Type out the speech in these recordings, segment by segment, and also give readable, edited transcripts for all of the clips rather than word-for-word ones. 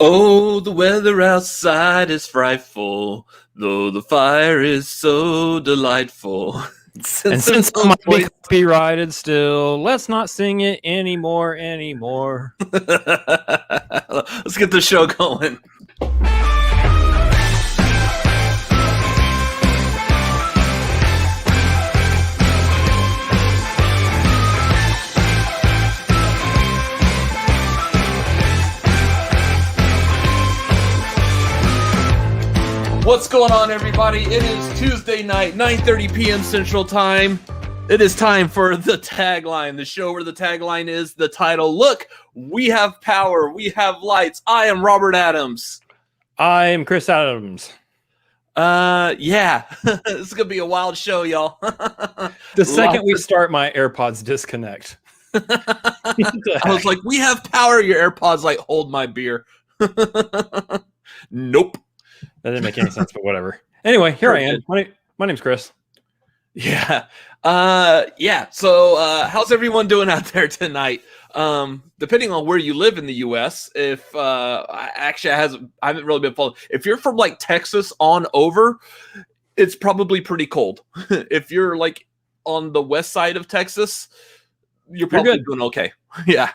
Oh, the weather outside is frightful, though the fire is so delightful. And since it might be copyrighted still, let's not sing it anymore. Let's get the show going. What's going on, everybody? It is Tuesday night, 9:30 p.m. Central Time. It is time for the tagline, the show where the tagline is the title. Look, we have power, we have lights. I am Robert Adams. I am Chris Adams. Yeah, this is gonna be a wild show, y'all. The second we start, my AirPods disconnect. I was like, we have power. Your AirPods like, hold my beer. Nope. That didn't make any sense, but whatever. Anyway, here I am. My name's Chris. Yeah. So, how's everyone doing out there tonight? Depending on where you live in the U.S., if I haven't really been following. If you're from like Texas on over, it's probably pretty cold. If you're like on the west side of Texas, you're probably doing okay. Yeah.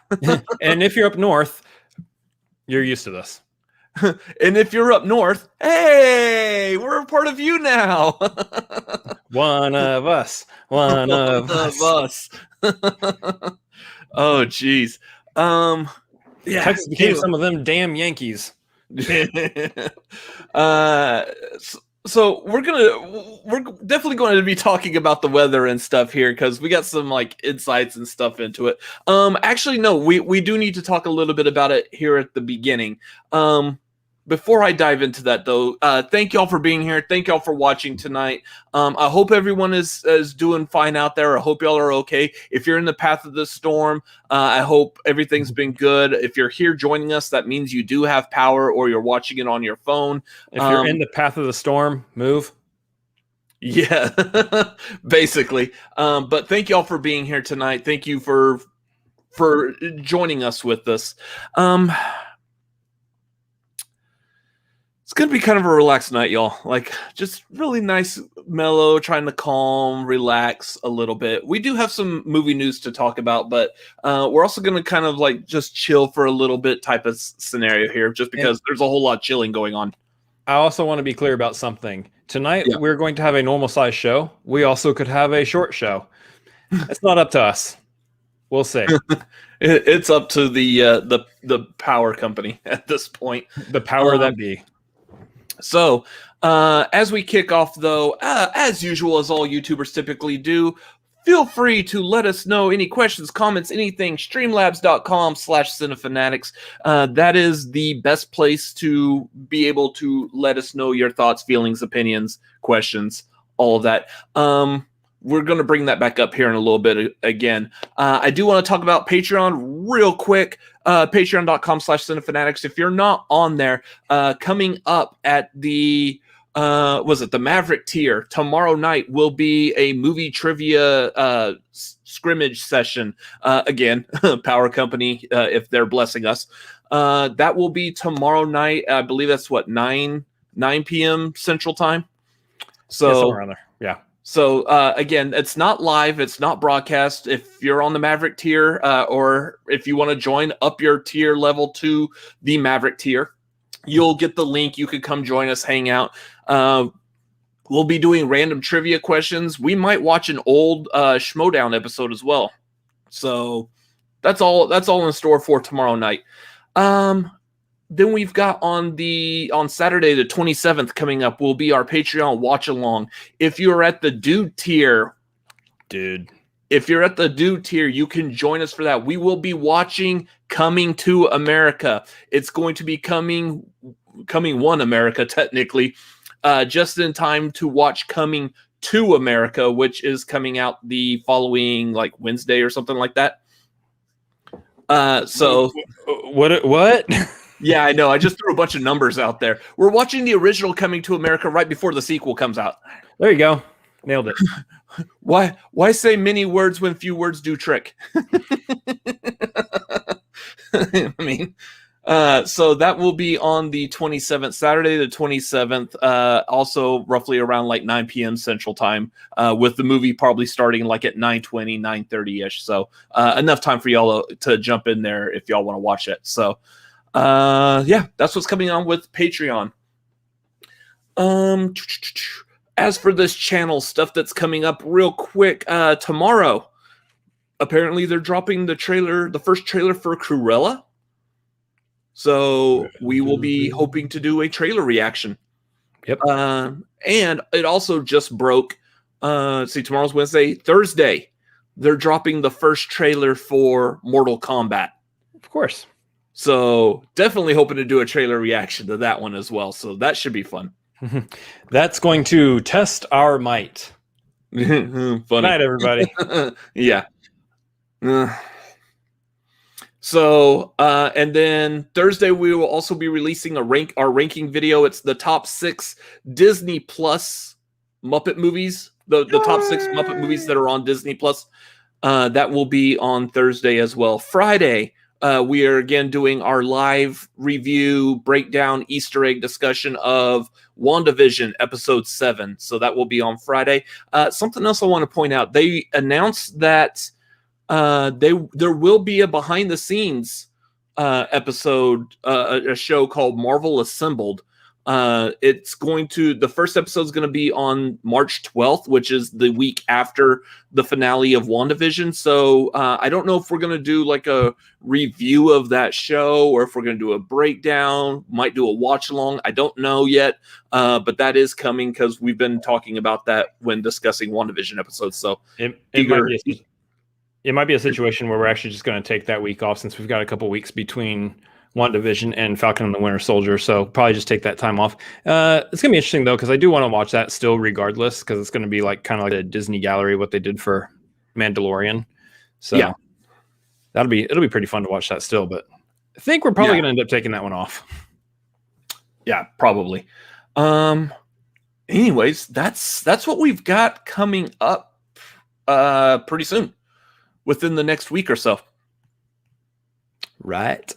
And if you're up north, you're used to this. And if you're up north, hey, we're a part of you now. One of us. One of us. Oh, geez. Yeah. Texas became some of them damn Yankees. So we're definitely going to be talking about the weather and stuff here because we got some like insights and stuff into it. Actually, no, we do need to talk a little bit about it here at the beginning. Before I dive into that, though, thank y'all for being here. Thank y'all for watching tonight. I hope everyone is doing fine out there. I hope y'all are okay. If you're in the path of the storm, I hope everything's been good. If you're here joining us, that means you do have power or you're watching it on your phone. If you're in the path of the storm, move. Yeah, basically. But thank y'all for being here tonight. Thank you for joining us with this. It's going to be kind of a relaxed night, y'all. Like, just really nice, mellow, trying to calm, relax a little bit. We do have some movie news to talk about, but we're also going to kind of, like, just chill for a little bit type of scenario here, just because there's a whole lot of chilling going on. I also want to be clear about something. Tonight, we're going to have a normal-sized show. We also could have a short show. It's not up to us. We'll see. It's up to the power company at this point. The power that be. So, as we kick off, though, as usual, as all YouTubers typically do, feel free to let us know any questions, comments, anything. Streamlabs.com/Cinefanatics. That is the best place to be able to let us know your thoughts, feelings, opinions, questions, all of that. We're going to bring that back up here in a little bit again. I do want to talk about Patreon real quick. Patreon.com/Cinefanatics. If you're not on there, coming up at the the Maverick tier tomorrow night will be a movie trivia scrimmage session. Again, Power Company, if they're blessing us. That will be tomorrow night. I believe that's 9 p.m. Central Time. So somewhere around there. Yeah. So, again, it's not live. It's not broadcast. If you're on the Maverick tier or if you want to join up your tier level to the Maverick tier, you'll get the link. You could come join us, hang out. We'll be doing random trivia questions. We might watch an old Schmodown episode as well. So that's all in store for tomorrow night. Then we've got on Saturday, the 27th coming up, will be our Patreon watch along. If you're at the Dude tier, you can join us for that. We will be watching Coming to America. It's going to be Coming One America, technically, just in time to watch Coming to America, which is coming out the following like Wednesday or something like that. So what? Yeah, I know. I just threw a bunch of numbers out there. We're watching the original Coming to America right before the sequel comes out. There you go. Nailed it. Why say many words when few words do trick? I mean, So that will be on the 27th, Saturday the 27th, also roughly around like 9 p.m. Central Time, with the movie probably starting like at 9:20, 9:30-ish. So enough time for y'all to jump in there if y'all want to watch it. So yeah, that's what's coming on with Patreon. As for this channel stuff that's coming up real quick, tomorrow, apparently they're dropping the first trailer for Cruella. So we will be hoping to do a trailer reaction. Yep. And it also just broke. See, tomorrow's Wednesday. Thursday, they're dropping the first trailer for Mortal Kombat. Of course. So definitely hoping to do a trailer reaction to that one as well. So that should be fun. That's going to test our might. Funny. Good night, everybody. Yeah. So, and then Thursday we will also be releasing our ranking video. It's the top 6 Disney Plus Muppet movies, the top 6 Muppet movies that are on Disney Plus. That will be on Thursday as well. Friday, we are again doing our live review, breakdown, Easter egg discussion of WandaVision episode 7. So that will be on Friday. Something else I want to point out: they announced that there will be a behind the scenes episode, a show called Marvel Assembled. The first episode is going to be on March 12th, which is the week after the finale of WandaVision. So I don't know if we're going to do like a review of that show or if we're going to do a breakdown, might do a watch along. I don't know yet, but that is coming because we've been talking about that when discussing WandaVision episodes. So it might be a situation where we're actually just going to take that week off since we've got a couple weeks between WandaVision and Falcon and the Winter Soldier. So probably just take that time off. It's going to be interesting though, because I do want to watch that still regardless, because it's going to be like kind of like a Disney gallery, what they did for Mandalorian. So yeah, it'll be pretty fun to watch that still, but I think we're probably going to end up taking that one off. Yeah, probably. Anyways, that's what we've got coming up pretty soon, within the next week or so. Right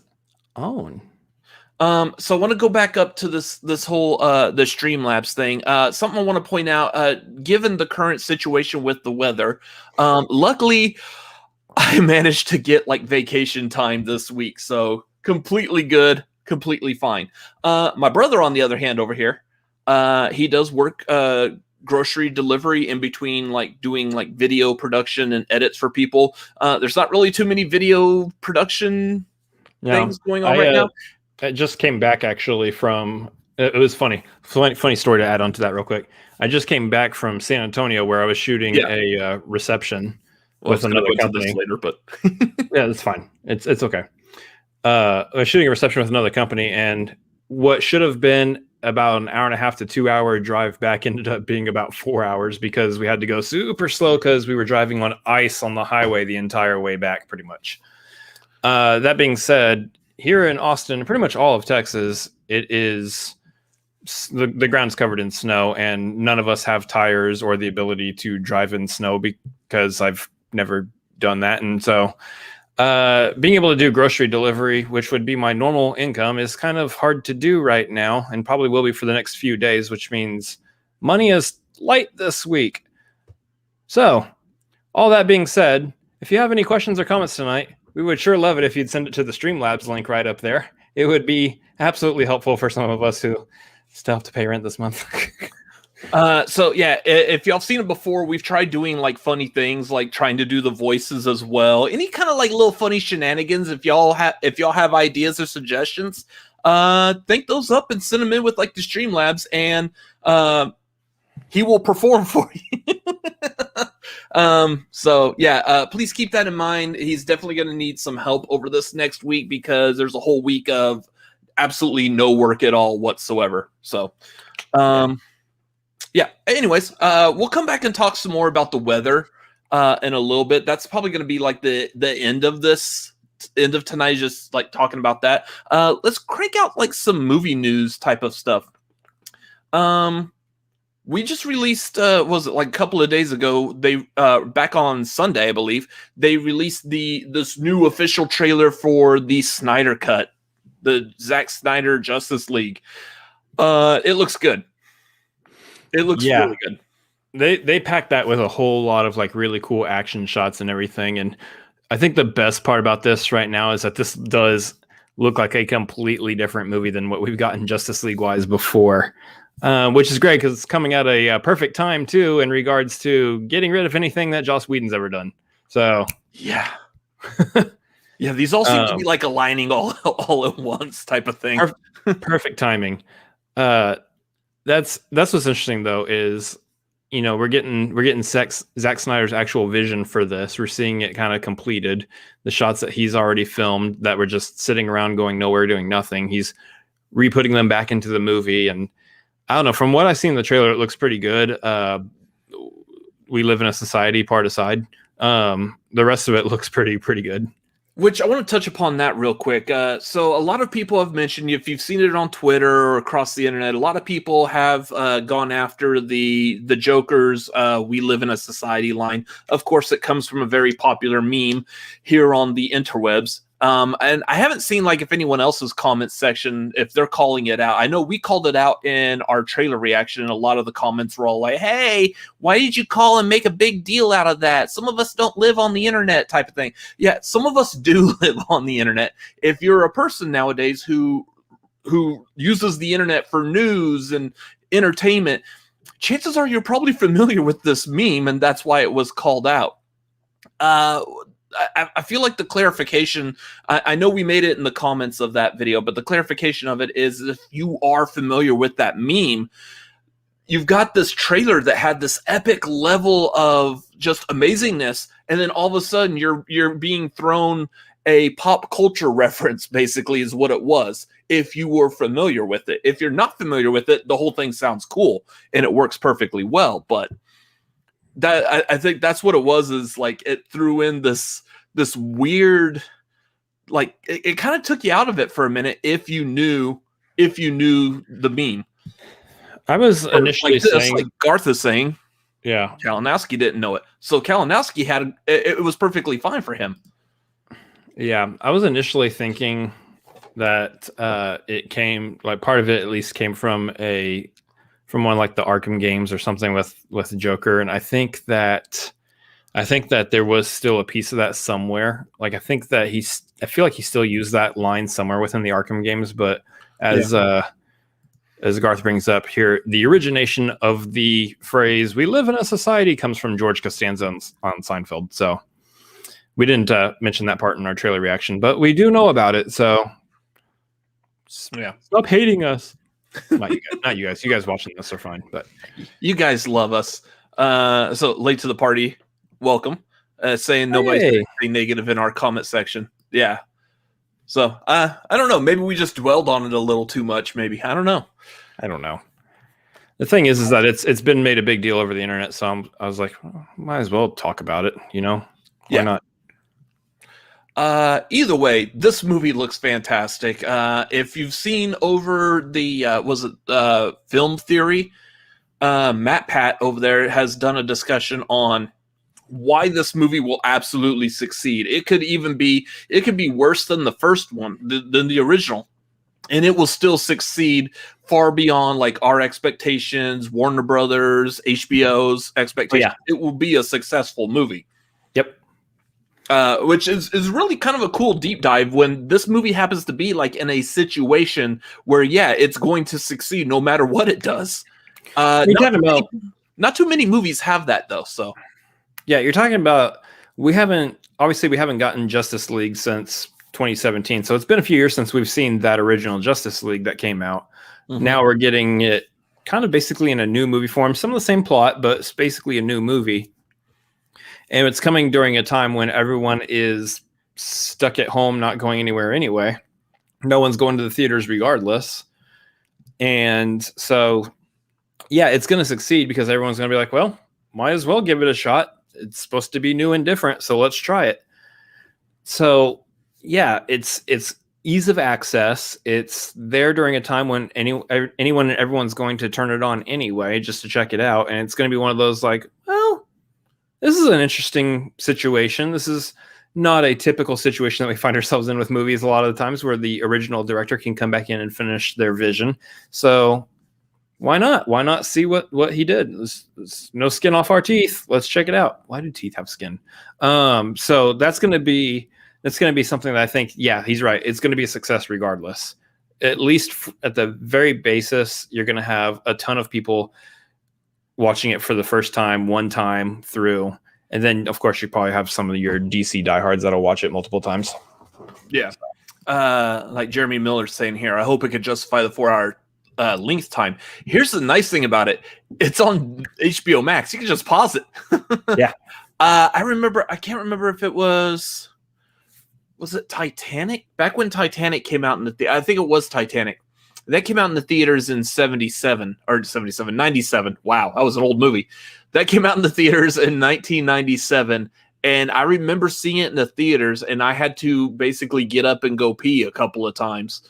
on. So I want to go back up to this whole the Streamlabs thing. Something I want to point out, given the current situation with the weather, luckily I managed to get like vacation time this week, so completely good, completely fine. My brother, on the other hand, over here, he does work grocery delivery in between, like doing like video production and edits for people. There's not really too many video production things going on right now. I just came back actually from, it was funny story to add on to that real quick. I just came back from San Antonio where I was shooting a reception with another company later, but yeah, that's fine. It's okay. I was shooting a reception with another company, and what should have been about an hour and a half to 2 hour drive back ended up being about 4 hours because we had to go super slow because we were driving on ice on the highway the entire way back, pretty much. That being said, here in Austin, pretty much all of Texas, it is the ground's covered in snow, and none of us have tires or the ability to drive in snow because I've never done that. And so being able to do grocery delivery, which would be my normal income, is kind of hard to do right now and probably will be for the next few days, which means money is light this week. So all that being said, if you have any questions or comments tonight, we would sure love it if you'd send it to the Streamlabs link right up there. It would be absolutely helpful for some of us who still have to pay rent this month. So yeah, if y'all seen it before, we've tried doing like funny things, like trying to do the voices as well. Any kind of like little funny shenanigans. If y'all have ideas or suggestions, think those up and send them in with like the Streamlabs, and he will perform for you. So yeah, please keep that in mind. He's definitely going to need some help over this next week because there's a whole week of absolutely no work at all whatsoever. So, yeah. Anyways, we'll come back and talk some more about the weather in a little bit. That's probably going to be like the end of tonight, just like talking about that. Let's crank out like some movie news type of stuff. We just released, was it like a couple of days ago? They back on Sunday, I believe, they released this new official trailer for the Snyder Cut the Zack Snyder Justice League. It looks good. It looks really good. They packed that with a whole lot of like really cool action shots and everything. And I think the best part about this right now is that this does look like a completely different movie than what we've gotten Justice League wise before, which is great because it's coming at a perfect time too in regards to getting rid of anything that Joss Whedon's ever done. So yeah. Yeah, these all seem to be like aligning all at once type of thing. Perfect timing. That's what's interesting though is, you know, we're getting Zack Snyder's actual vision for this. We're seeing it kind of completed. The shots that he's already filmed that were just sitting around going nowhere, doing nothing. He's re-putting them back into the movie, and I don't know. From what I've seen in the trailer, it looks pretty good. We live in a society, part aside. The rest of it looks pretty good. Which I want to touch upon that real quick. So a lot of people have mentioned, if you've seen it on Twitter or across the internet, a lot of people have gone after the Joker's "We Live in a Society" line. Of course, it comes from a very popular meme here on the interwebs. And I haven't seen like if anyone else's comment section, if they're calling it out. I know we called it out in our trailer reaction, and a lot of the comments were all like, "Hey, why did you call and make a big deal out of that? Some of us don't live on the internet," type of thing. Yeah, some of us do live on the internet. If you're a person nowadays who uses the internet for news and entertainment, chances are you're probably familiar with this meme, and that's why it was called out. I feel like the clarification, I know we made it in the comments of that video, but the clarification of it is if you are familiar with that meme, you've got this trailer that had this epic level of just amazingness, and then all of a sudden you're being thrown a pop culture reference, basically, is what it was, if you were familiar with it. If you're not familiar with it, the whole thing sounds cool, and it works perfectly well, but that I think that's what it was, is like it threw in this weird, like it kind of took you out of it for a minute if you knew the meme. I was initially saying, like Garth is saying, yeah, Kalinowski didn't know it, so Kalinowski had it was perfectly fine for him. Yeah, I was initially thinking that it came, like part of it at least came from one like the Arkham games or something with Joker, and I think that there was still a piece of that somewhere. Like I feel like he still used that line somewhere within the Arkham games, but as Garth brings up here, the origination of the phrase "we live in a society" comes from George Costanza on Seinfeld. So we didn't mention that part in our trailer reaction, but we do know about it. So yeah, stop hating us. Not you guys. You guys watching this are fine, but you guys love us. So late to the party, welcome. Saying nobody's anything negative in our comment section. Yeah. So I don't know. Maybe we just dwelled on it a little too much. Maybe I don't know. The thing is that it's been made a big deal over the internet. So I was like, might as well talk about it. You know, why not? Either way, this movie looks fantastic. If you've seen over the Film Theory, Matt Pat over there has done a discussion on why this movie will absolutely succeed. It could be worse than the first one, than the original, and it will still succeed far beyond like our expectations, Warner Brothers, HBO's expectations. It will be a successful movie. Yep. Which is really kind of a cool deep dive when this movie happens to be like in a situation where, it's going to succeed no matter what it does. Not too many movies have that though. So yeah, you're talking about, we haven't gotten Justice League since 2017. So it's been a few years since we've seen that original Justice League that came out. Mm-hmm. Now we're getting it kind of basically in a new movie form, some of the same plot, but it's basically a new movie. And it's coming during a time when everyone is stuck at home, not going anywhere anyway. No one's going to the theaters regardless. And so, it's going to succeed because everyone's going to be like, well, might as well give it a shot. It's supposed to be new and different, so let's try it. So, it's ease of access. It's there during a time when anyone and everyone's going to turn it on anyway, just to check it out. And it's going to be one of those like, well, this is an interesting situation. This is not a typical situation that we find ourselves in with movies a lot of the times, where the original director can come back in and finish their vision. So why not? Why not see what he did? There's no skin off our teeth. Let's check it out. Why do teeth have skin? So that's going to be something that I think, yeah, he's right. It's going to be a success regardless. At least at the very basis, you're going to have a ton of people watching it for the first time, one time through. And then, of course, you probably have some of your DC diehards that'll watch it multiple times. Yeah. Like Jeremy Miller's saying here, I hope it could justify the 4-hour length time. Here's the nice thing about it. It's on HBO Max. You can just pause it. Yeah. I can't remember if it was it Titanic? Back when Titanic came out I think it was Titanic. That came out in the theaters in 97. Wow, that was an old movie. That came out in the theaters in 1997. And I remember seeing it in the theaters, and I had to basically get up and go pee a couple of times.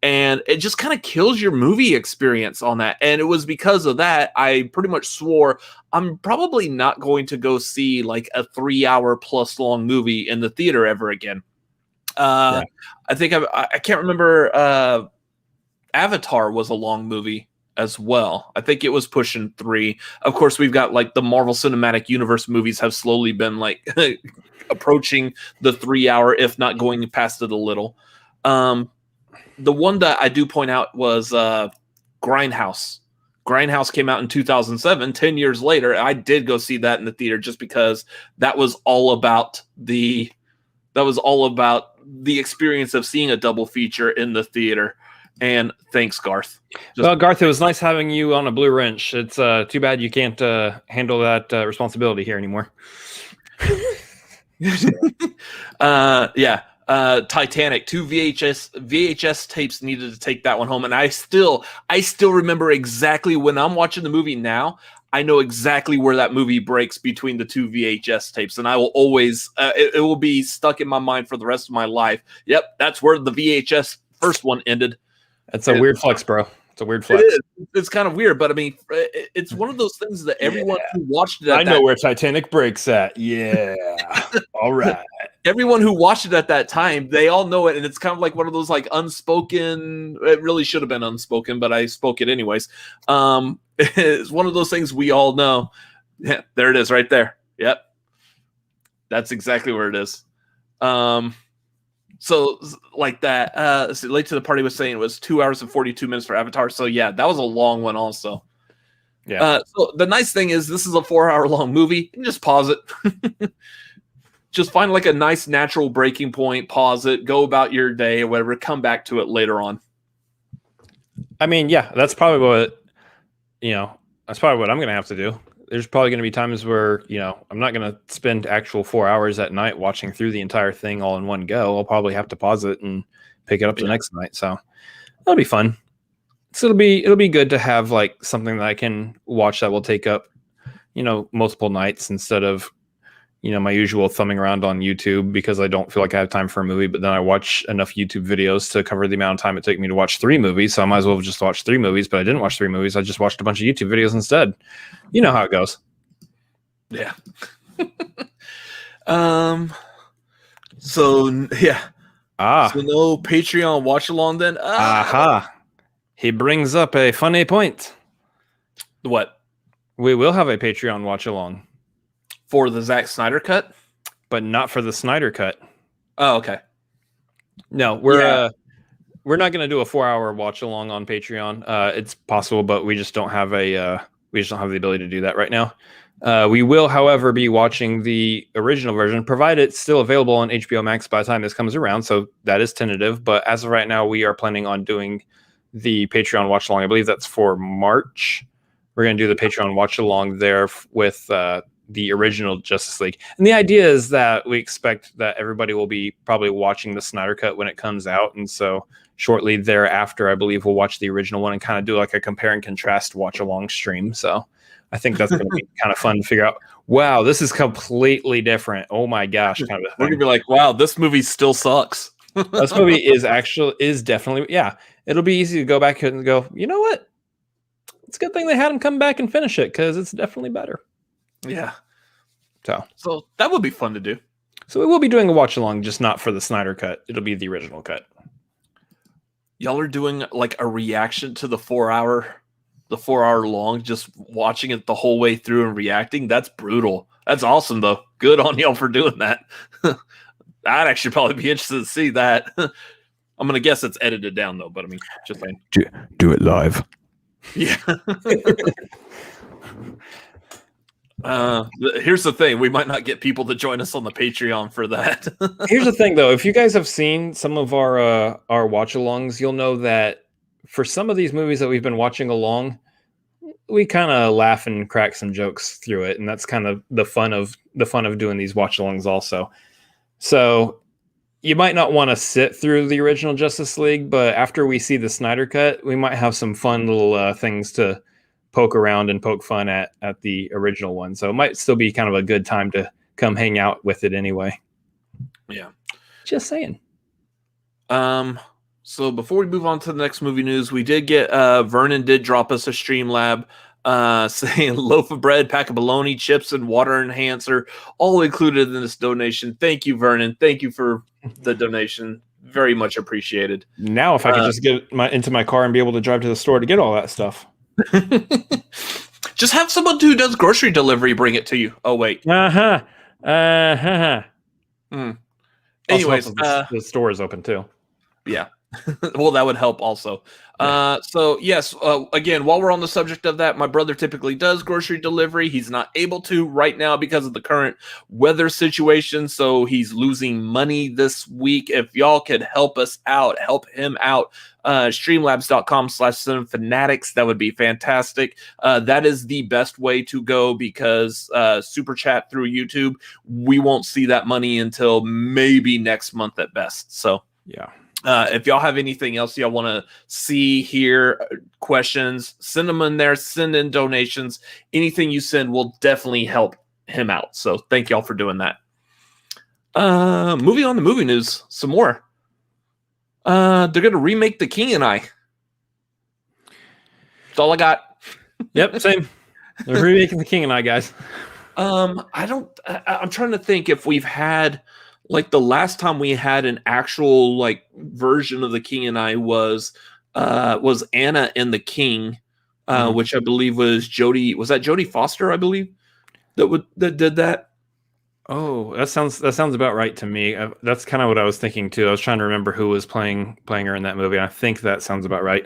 And it just kind of kills your movie experience on that. And it was because of that, I pretty much swore I'm probably not going to go see like a 3-hour plus long movie in the theater ever again. I think I can't remember. Avatar was a long movie as well. I think it was pushing 3. Of course, we've got like the Marvel Cinematic Universe movies have slowly been like approaching the 3-hour, if not going past it a little. The one that I do point out was Grindhouse. Grindhouse came out in 2007, 10 years later. I did go see that in the theater just because that was all about the experience of seeing a double feature in the theater. And thanks, Garth. Well, Garth, it was nice having you on a blue wrench. It's too bad you can't handle that responsibility here anymore. Titanic, 2 VHS tapes needed to take that one home, and I still remember exactly when I'm watching the movie now. I know exactly where that movie breaks between the 2 VHS tapes, and I will always it will be stuck in my mind for the rest of my life. Yep, that's where the VHS first one ended. That's a weird flex, bro. It's a weird flex. It is. It's kind of weird, but I mean, it's one of those things that everyone who watched it. I know where Titanic breaks at. Yeah. All right. Everyone who watched it at that time, they all know it, and it's kind of like one of those like unspoken. It really should have been unspoken, but I spoke it anyways. It's one of those things we all know. Yeah, there it is, right there. Yep, that's exactly where it is. So like that. Late to the Party was saying it was 2 hours and 42 minutes for Avatar. So yeah, that was a long one also. Yeah. So the nice thing is this is a 4-hour long movie. You can just pause it. Just find like a nice natural breaking point, pause it, go about your day or whatever, come back to it later on. I mean, yeah, that's probably what I'm going to have to do. There's probably going to be times where, I'm not going to spend actual 4 hours at night watching through the entire thing all in one go. I'll probably have to pause it and pick it up the next night. So that'll be fun. So it'll be good to have like something that I can watch that will take up, multiple nights instead of, my usual thumbing around on YouTube because I don't feel like I have time for a movie, but then I watch enough YouTube videos to cover the amount of time it took me to watch 3 movies. So I might as well just watch 3 movies, but I didn't watch 3 movies. I just watched a bunch of YouTube videos instead. You know how it goes. Yeah. So yeah. So no Patreon watch along then. Aha. He brings up a funny point. What? We will have a Patreon watch along. For the Zack Snyder cut? But not for the Snyder cut. Oh, okay. No, we're not going to do a 4-hour watch along on Patreon. It's possible, but we just don't have the ability to do that right now. We will, however, be watching the original version, provided it's still available on HBO Max by the time this comes around. So that is tentative. But as of right now, we are planning on doing the Patreon watch along. I believe that's for March. We're going to do the Patreon watch along there with the original Justice League. And the idea is that we expect that everybody will be probably watching the Snyder Cut when it comes out. And so shortly thereafter, I believe we'll watch the original one and kind of do like a compare and contrast watch along stream. So I think that's going to be kind of fun to figure out. Wow, this is completely different. Oh my gosh. Kind of a thing. We're going to be like, wow, this movie still sucks. This movie is definitely, yeah. It'll be easy to go back and go, you know what? It's a good thing they had him come back and finish it because it's definitely better. Yeah. So that would be fun to do. So we will be doing a watch along, just not for the Snyder cut. It'll be the original cut. Y'all are doing like a reaction to the 4 hour long, just watching it the whole way through and reacting. That's brutal. That's awesome though. Good on y'all for doing that. I'd actually probably be interested to see that. I'm gonna guess it's edited down though, but I mean, just saying. Do it live. Yeah. Here's the thing: we might not get people to join us on the Patreon for that. Here's the thing, though: if you guys have seen some of our watch-alongs, you'll know that for some of these movies that we've been watching along, we kind of laugh and crack some jokes through it, and that's kind of the fun of doing these watch-alongs, also. So you might not want to sit through the original Justice League, but after we see the Snyder cut, we might have some fun little things to poke around and poke fun at the original one. So it might still be kind of a good time to come hang out with it anyway. Yeah. Just saying. So before we move on to the next movie news, we did get Vernon did drop us a Streamlab saying loaf of bread, pack of bologna, chips, and water enhancer, all included in this donation. Thank you, Vernon. Thank you for the donation. Very much appreciated. Now if I could just get into my car and be able to drive to the store to get all that stuff. Just have someone who does grocery delivery bring it to you. Oh wait. Anyways, the store is open too. Yeah. Well, that would help also. So yes, again, while we're on the subject of that, my brother typically does grocery delivery. He's not able to right now because of the current weather situation, so he's losing money this week. If y'all could help us out, help him out, streamlabs.com/cinefanatics, that would be fantastic. That is the best way to go because super chat through YouTube, we won't see that money until maybe next month at best. So yeah. If y'all have anything else y'all want to see, hear, questions, send them in there. Send in donations. Anything you send will definitely help him out. So thank y'all for doing that. Moving on to movie news, some more. They're going to remake The King and I. That's all I got. Yep, same. They're remaking The King and I, guys. I'm trying to think if we've had... Like the last time we had an actual like version of The King and I was Anna and the King, which I believe was Jodie. Was that Jodie Foster? I believe that did that. Oh, that sounds about right to me. That's kind of what I was thinking too. I was trying to remember who was playing her in that movie. I think that sounds about right.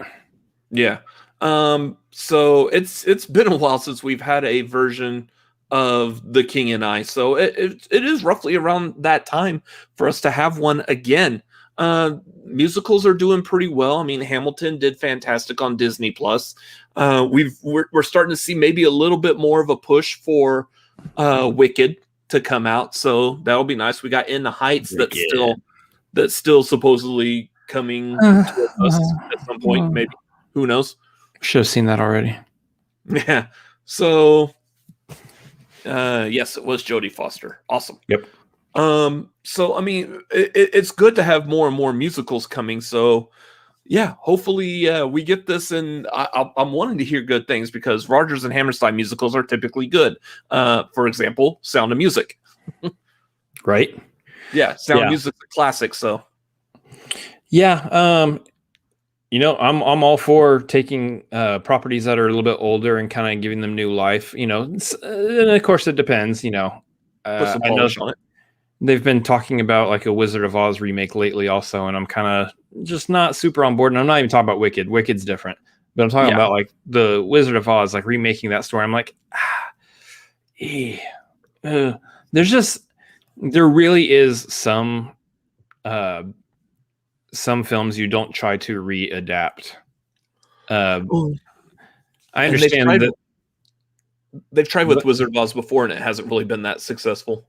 Yeah. So it's been a while since we've had a version of The King and I, so it is roughly around that time for us to have one again. Musicals are doing pretty well. I mean, Hamilton did fantastic on Disney Plus. We're starting to see maybe a little bit more of a push for Wicked to come out, so that'll be nice. We got In the Heights that's still supposedly coming to us at some point. Maybe, who knows? Should have seen that already. Yeah. So. Yes, it was Jodie Foster. Awesome. Yep. So I mean, it's good to have more and more musicals coming. So yeah, hopefully we get this, and I'm wanting to hear good things because Rodgers and Hammerstein musicals are typically good. For example, Sound of Music. Right. Yeah, Sound of Music's a classic. So yeah. I'm all for taking properties that are a little bit older and kind of giving them new life. And of course it depends. put some I know polish on it. they've been talking about like a Wizard of Oz remake lately, also, and I'm kind of just not super on board. And I'm not even talking about Wicked. Wicked's different, but I'm talking about like the Wizard of Oz, like remaking that story. I'm like, there really is some films you don't try to readapt. I understand that they've tried with Wizard of Oz before, and it hasn't really been that successful.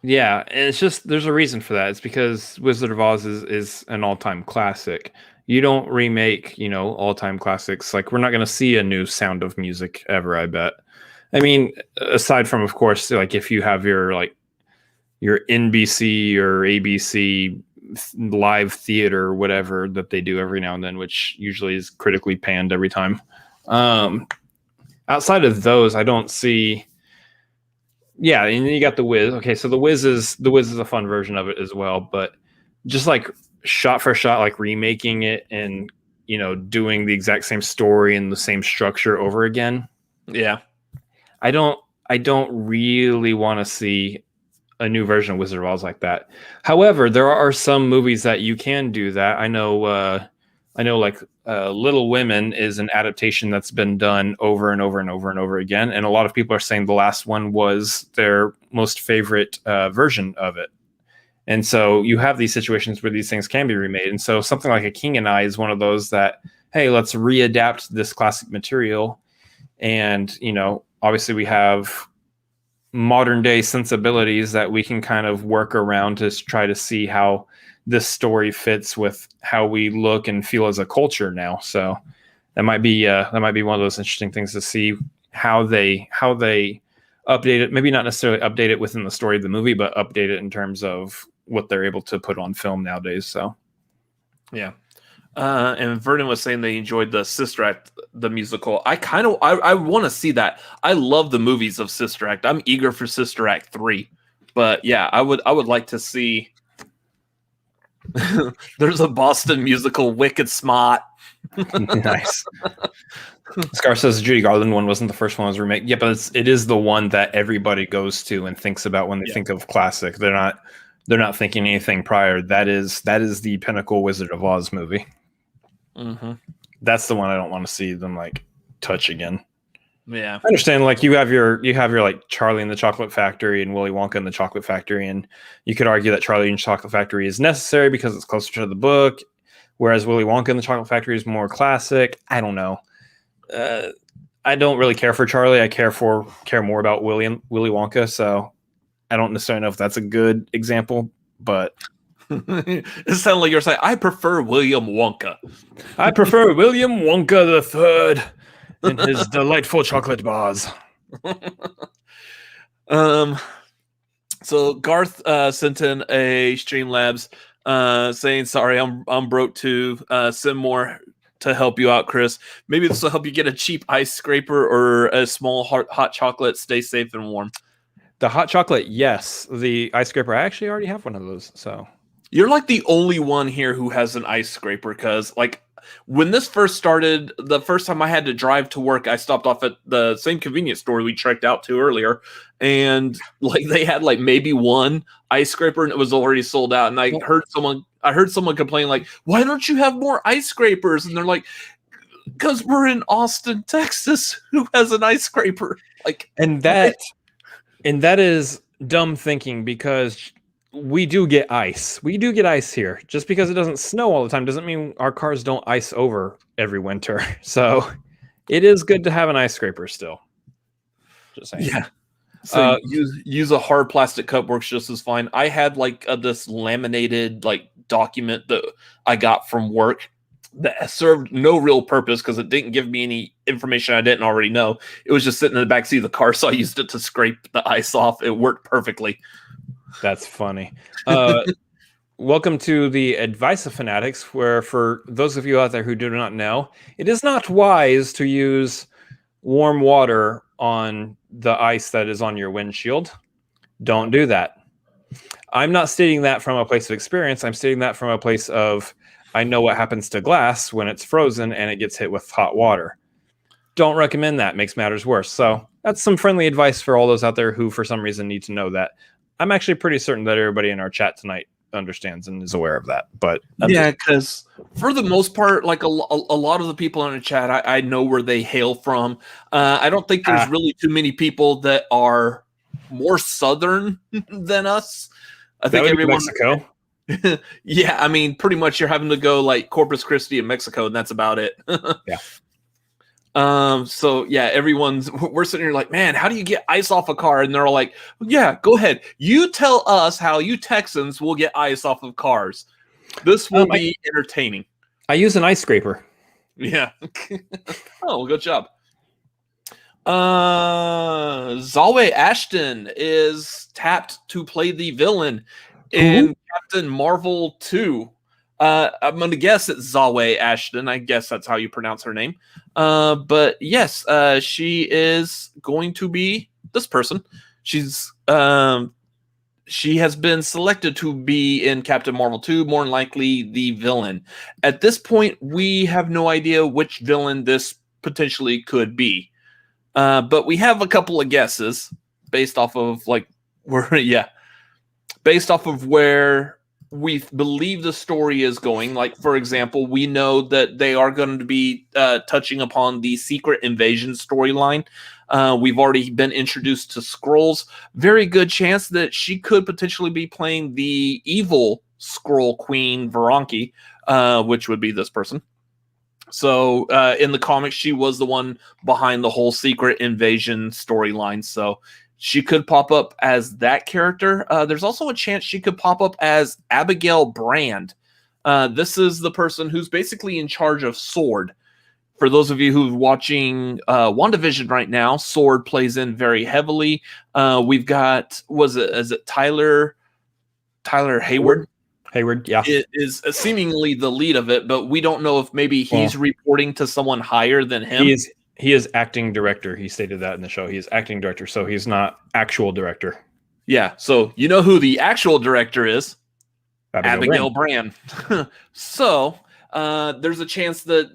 Yeah, and it's just there's a reason for that. It's because Wizard of Oz is an all-time classic. You don't remake, all-time classics. Like, we're not going to see a new Sound of Music ever, I bet. I mean, aside from, of course, like if you have your NBC or ABC live theater or whatever that they do every now and then, which usually is critically panned every time. Outside of those, I don't see Yeah, and you got the Wiz. Okay, so the Wiz is a fun version of it as well, but just like shot for shot, like remaking it and doing the exact same story and the same structure over again. Yeah, I don't really want to see a new version of Wizard of Oz like that. However, there are some movies that you can do that. I know like Little Women is an adaptation that's been done over and over and over and over again, and a lot of people are saying the last one was their most favorite version of it. And so you have these situations where these things can be remade. And so something like A King and I is one of those that, hey, let's readapt this classic material. And, obviously we have modern day sensibilities that we can kind of work around to try to see how this story fits with how we look and feel as a culture now. So that might be one of those interesting things to see how they update it. Maybe not necessarily update it within the story of the movie, but update it in terms of what they're able to put on film nowadays. So, yeah. And Vernon was saying they enjoyed the Sister Act, the musical. I want to see that. I love the movies of Sister Act. I'm eager for Sister Act 3. But yeah, I would like to see. There's a Boston musical, Wicked Smart. Nice. Scar says the Judy Garland one wasn't the first one was remake. Yeah, but it is the one that everybody goes to and thinks about when they think of classic. They're not thinking anything prior. That is the pinnacle Wizard of Oz movie. Mm-hmm. That's the one I don't want to see them like touch again. Yeah, I understand. Like you have your like Charlie and the Chocolate Factory and Willy Wonka and the Chocolate Factory, and you could argue that Charlie and the Chocolate Factory is necessary because it's closer to the book, whereas Willy Wonka and the Chocolate Factory is more classic. I don't know. I don't really care for Charlie. I care more about Willy Wonka. So I don't necessarily know if that's a good example, but it sounded like you're saying I prefer William Wonka. I prefer William Wonka the Third and his delightful chocolate bars. So Garth sent in a Streamlabs saying, "Sorry, I'm broke too. Send more to help you out, Chris. Maybe this will help you get a cheap ice scraper or a small hot chocolate. Stay safe and warm." The hot chocolate, yes. The ice scraper, I actually already have one of those. So you're like the only one here who has an ice scraper, because like when this first started, the first time I had to drive to work, I stopped off at the same convenience store we trekked out to earlier, and like they had like maybe one ice scraper and it was already sold out. And I heard someone complain like, "Why don't you have more ice scrapers?" And they're like, "Because we're in Austin, Texas. Who has an ice scraper?" Like, and that is dumb thinking, because we do get ice. We do get ice here. Just because it doesn't snow all the time doesn't mean our cars don't ice over every winter. So it is good to have an ice scraper still. Just saying. Yeah. So use a hard plastic cup works just as fine. I had like this laminated like document that I got from work that served no real purpose because it didn't give me any information I didn't already know. It was just sitting in the backseat of the car, so I used it to scrape the ice off. It worked perfectly. That's funny. Welcome to the Advice of Fanatics, where for those of you out there who do not know, it is not wise to use warm water on the ice that is on your windshield. Don't do that. I'm not stating that from a place of experience. I'm stating that from a place of I know what happens to glass when it's frozen and it gets hit with hot water. Don't recommend that. It makes matters worse. So that's some friendly advice for all those out there who for some reason need to know that. I'm actually pretty certain that everybody in our chat tonight understands and is aware of that. But yeah, because for the most part, like a lot of the people in the chat, I know where they hail from. I don't think there's really too many people that are more southern than us. I think everyone. Mexico. Yeah, I mean, pretty much you're having to go like Corpus Christi in Mexico, and that's about it. Yeah. So yeah, we're sitting here like, man, how do you get ice off a car? And they're all like, yeah, go ahead. You tell us how you Texans will get ice off of cars. This will be entertaining. I use an ice scraper. Yeah. Oh, good job. Zalwe Ashton is tapped to play the villain in Captain Marvel 2. I'm going to guess it's Zalwe Ashton. I guess that's how you pronounce her name. But yes, she is going to be this person. She has been selected to be in Captain Marvel 2, more than likely the villain. At this point, we have no idea which villain this potentially could be. But we have a couple of guesses based off of based off of where we believe the story is going. Like, for example, we know that they are going to be touching upon the Secret Invasion storyline. We've already been introduced to Skrulls. Very good chance that she could potentially be playing the evil Skrull Queen Veronki, which would be this person. So in the comics, she was the one behind the whole Secret Invasion storyline. So she could pop up as that character. There's also a chance she could pop up as Abigail Brand. This is the person who's basically in charge of SWORD. For those of you who are watching WandaVision right now, SWORD plays in very heavily. We've got, is it Tyler Hayward? Hayward, yeah. It is seemingly the lead of it, but we don't know if maybe he's reporting to someone higher than him. He is acting director. He stated that in the show. He is acting director, so he's not actual director. Yeah, so you know who the actual director is? Abigail Brand. So there's a chance that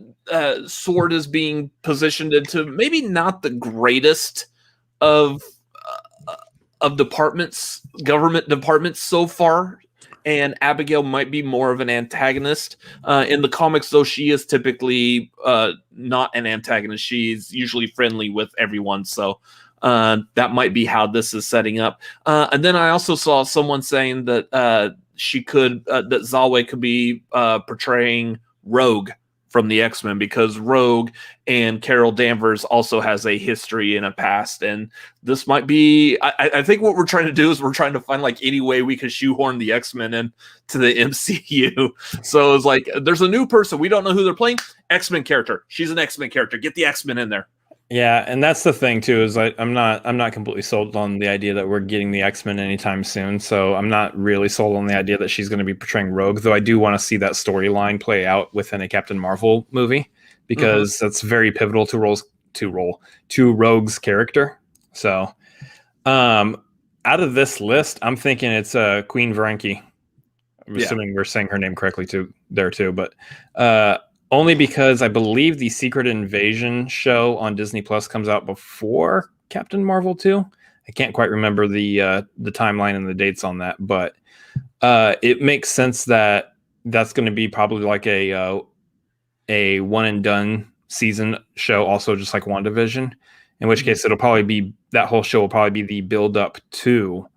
SWORD is being positioned into maybe not the greatest of departments, government departments so far, and Abigail might be more of an antagonist. In the comics, though, she is typically not an antagonist. She's usually friendly with everyone, so that might be how this is setting up. And then I also saw someone saying that that Zawe could be portraying Rogue from the X-Men, because Rogue and Carol Danvers also has a history and a past, and this might be, I think what we're trying to do is we're trying to find like any way we could shoehorn the X-Men into the MCU. So it's like, there's a new person, we don't know who they're playing, X-Men character, she's an X-Men character, get the X-Men in there. Yeah, and that's the thing too, is I'm not completely sold on the idea that we're getting the X-Men anytime soon. So I'm not really sold on the idea that she's going to be portraying Rogue, though I do want to see that storyline play out within a Captain Marvel movie, because that's very pivotal to Rogue's character. So out of this list, I'm thinking it's Queen Veranki. I'm assuming we're saying her name correctly too, but only because I believe the Secret Invasion show on Disney Plus comes out before Captain Marvel 2. I can't quite remember the timeline and the dates on that, but it makes sense that that's going to be probably like a one and done season show, also just like WandaVision. In which case, that whole show will probably be the build up to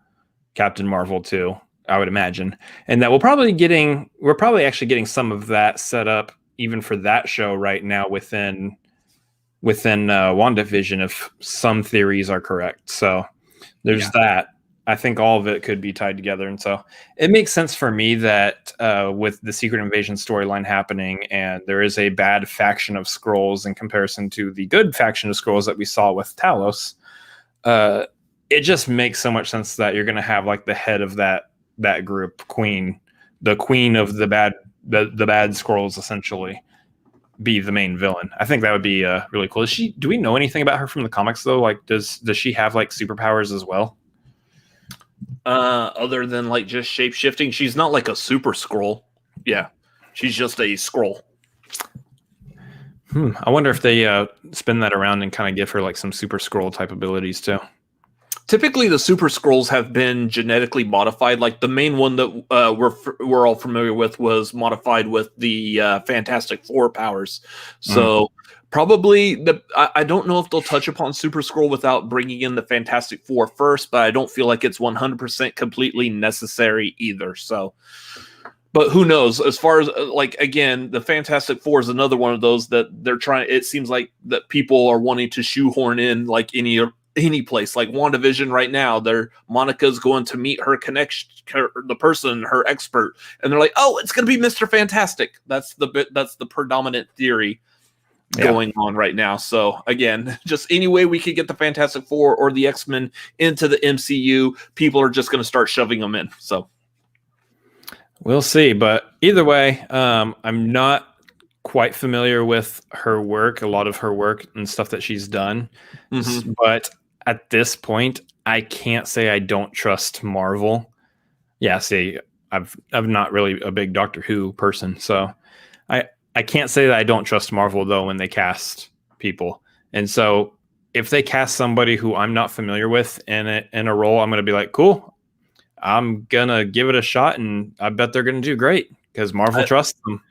Captain Marvel 2, I would imagine, and that we're probably actually getting some of that set up even for that show right now within WandaVision, if some theories are correct. So there's that. I think all of it could be tied together. And so it makes sense for me that with the Secret Invasion storyline happening, and there is a bad faction of Skrulls in comparison to the good faction of Skrulls that we saw with Talos, it just makes so much sense that you're going to have like the head of that group, the queen of the bad Skrulls, essentially be the main villain. I think that would be really cool. Do we know anything about her from the comics though? Like, does she have like superpowers as well? Other than like just shape shifting, she's not like a super Skrull. Yeah, she's just a Skrull. I wonder if they spin that around and kind of give her like some super Skrull type abilities too. Typically, the Super Skrulls have been genetically modified. Like the main one that we're all familiar with was modified with the Fantastic Four powers. So probably I don't know if they'll touch upon Super Skrull without bringing in the Fantastic Four first, but I don't feel like it's 100% completely necessary either. So, but who knows? As far as like, again, the Fantastic Four is another one of those that they're trying. It seems like that people are wanting to shoehorn in like any place, like WandaVision right now. Monica's going to meet her connection, the person, her expert, and they're like, "Oh, it's going to be Mr. Fantastic." That's the predominant theory going on right now. So again, just any way we could get the Fantastic Four or the X-Men into the MCU, people are just going to start shoving them in. So we'll see. But either way, I'm not quite familiar with her work, a lot of her work and stuff that she's done. But at this point, I can't say I don't trust Marvel. Yeah, see, I'm not really a big Doctor Who person, so I can't say that I don't trust Marvel though when they cast people. And so if they cast somebody who I'm not familiar with in a role, I'm going to be like, cool. I'm going to give it a shot, and I bet they're going to do great because Marvel trusts them.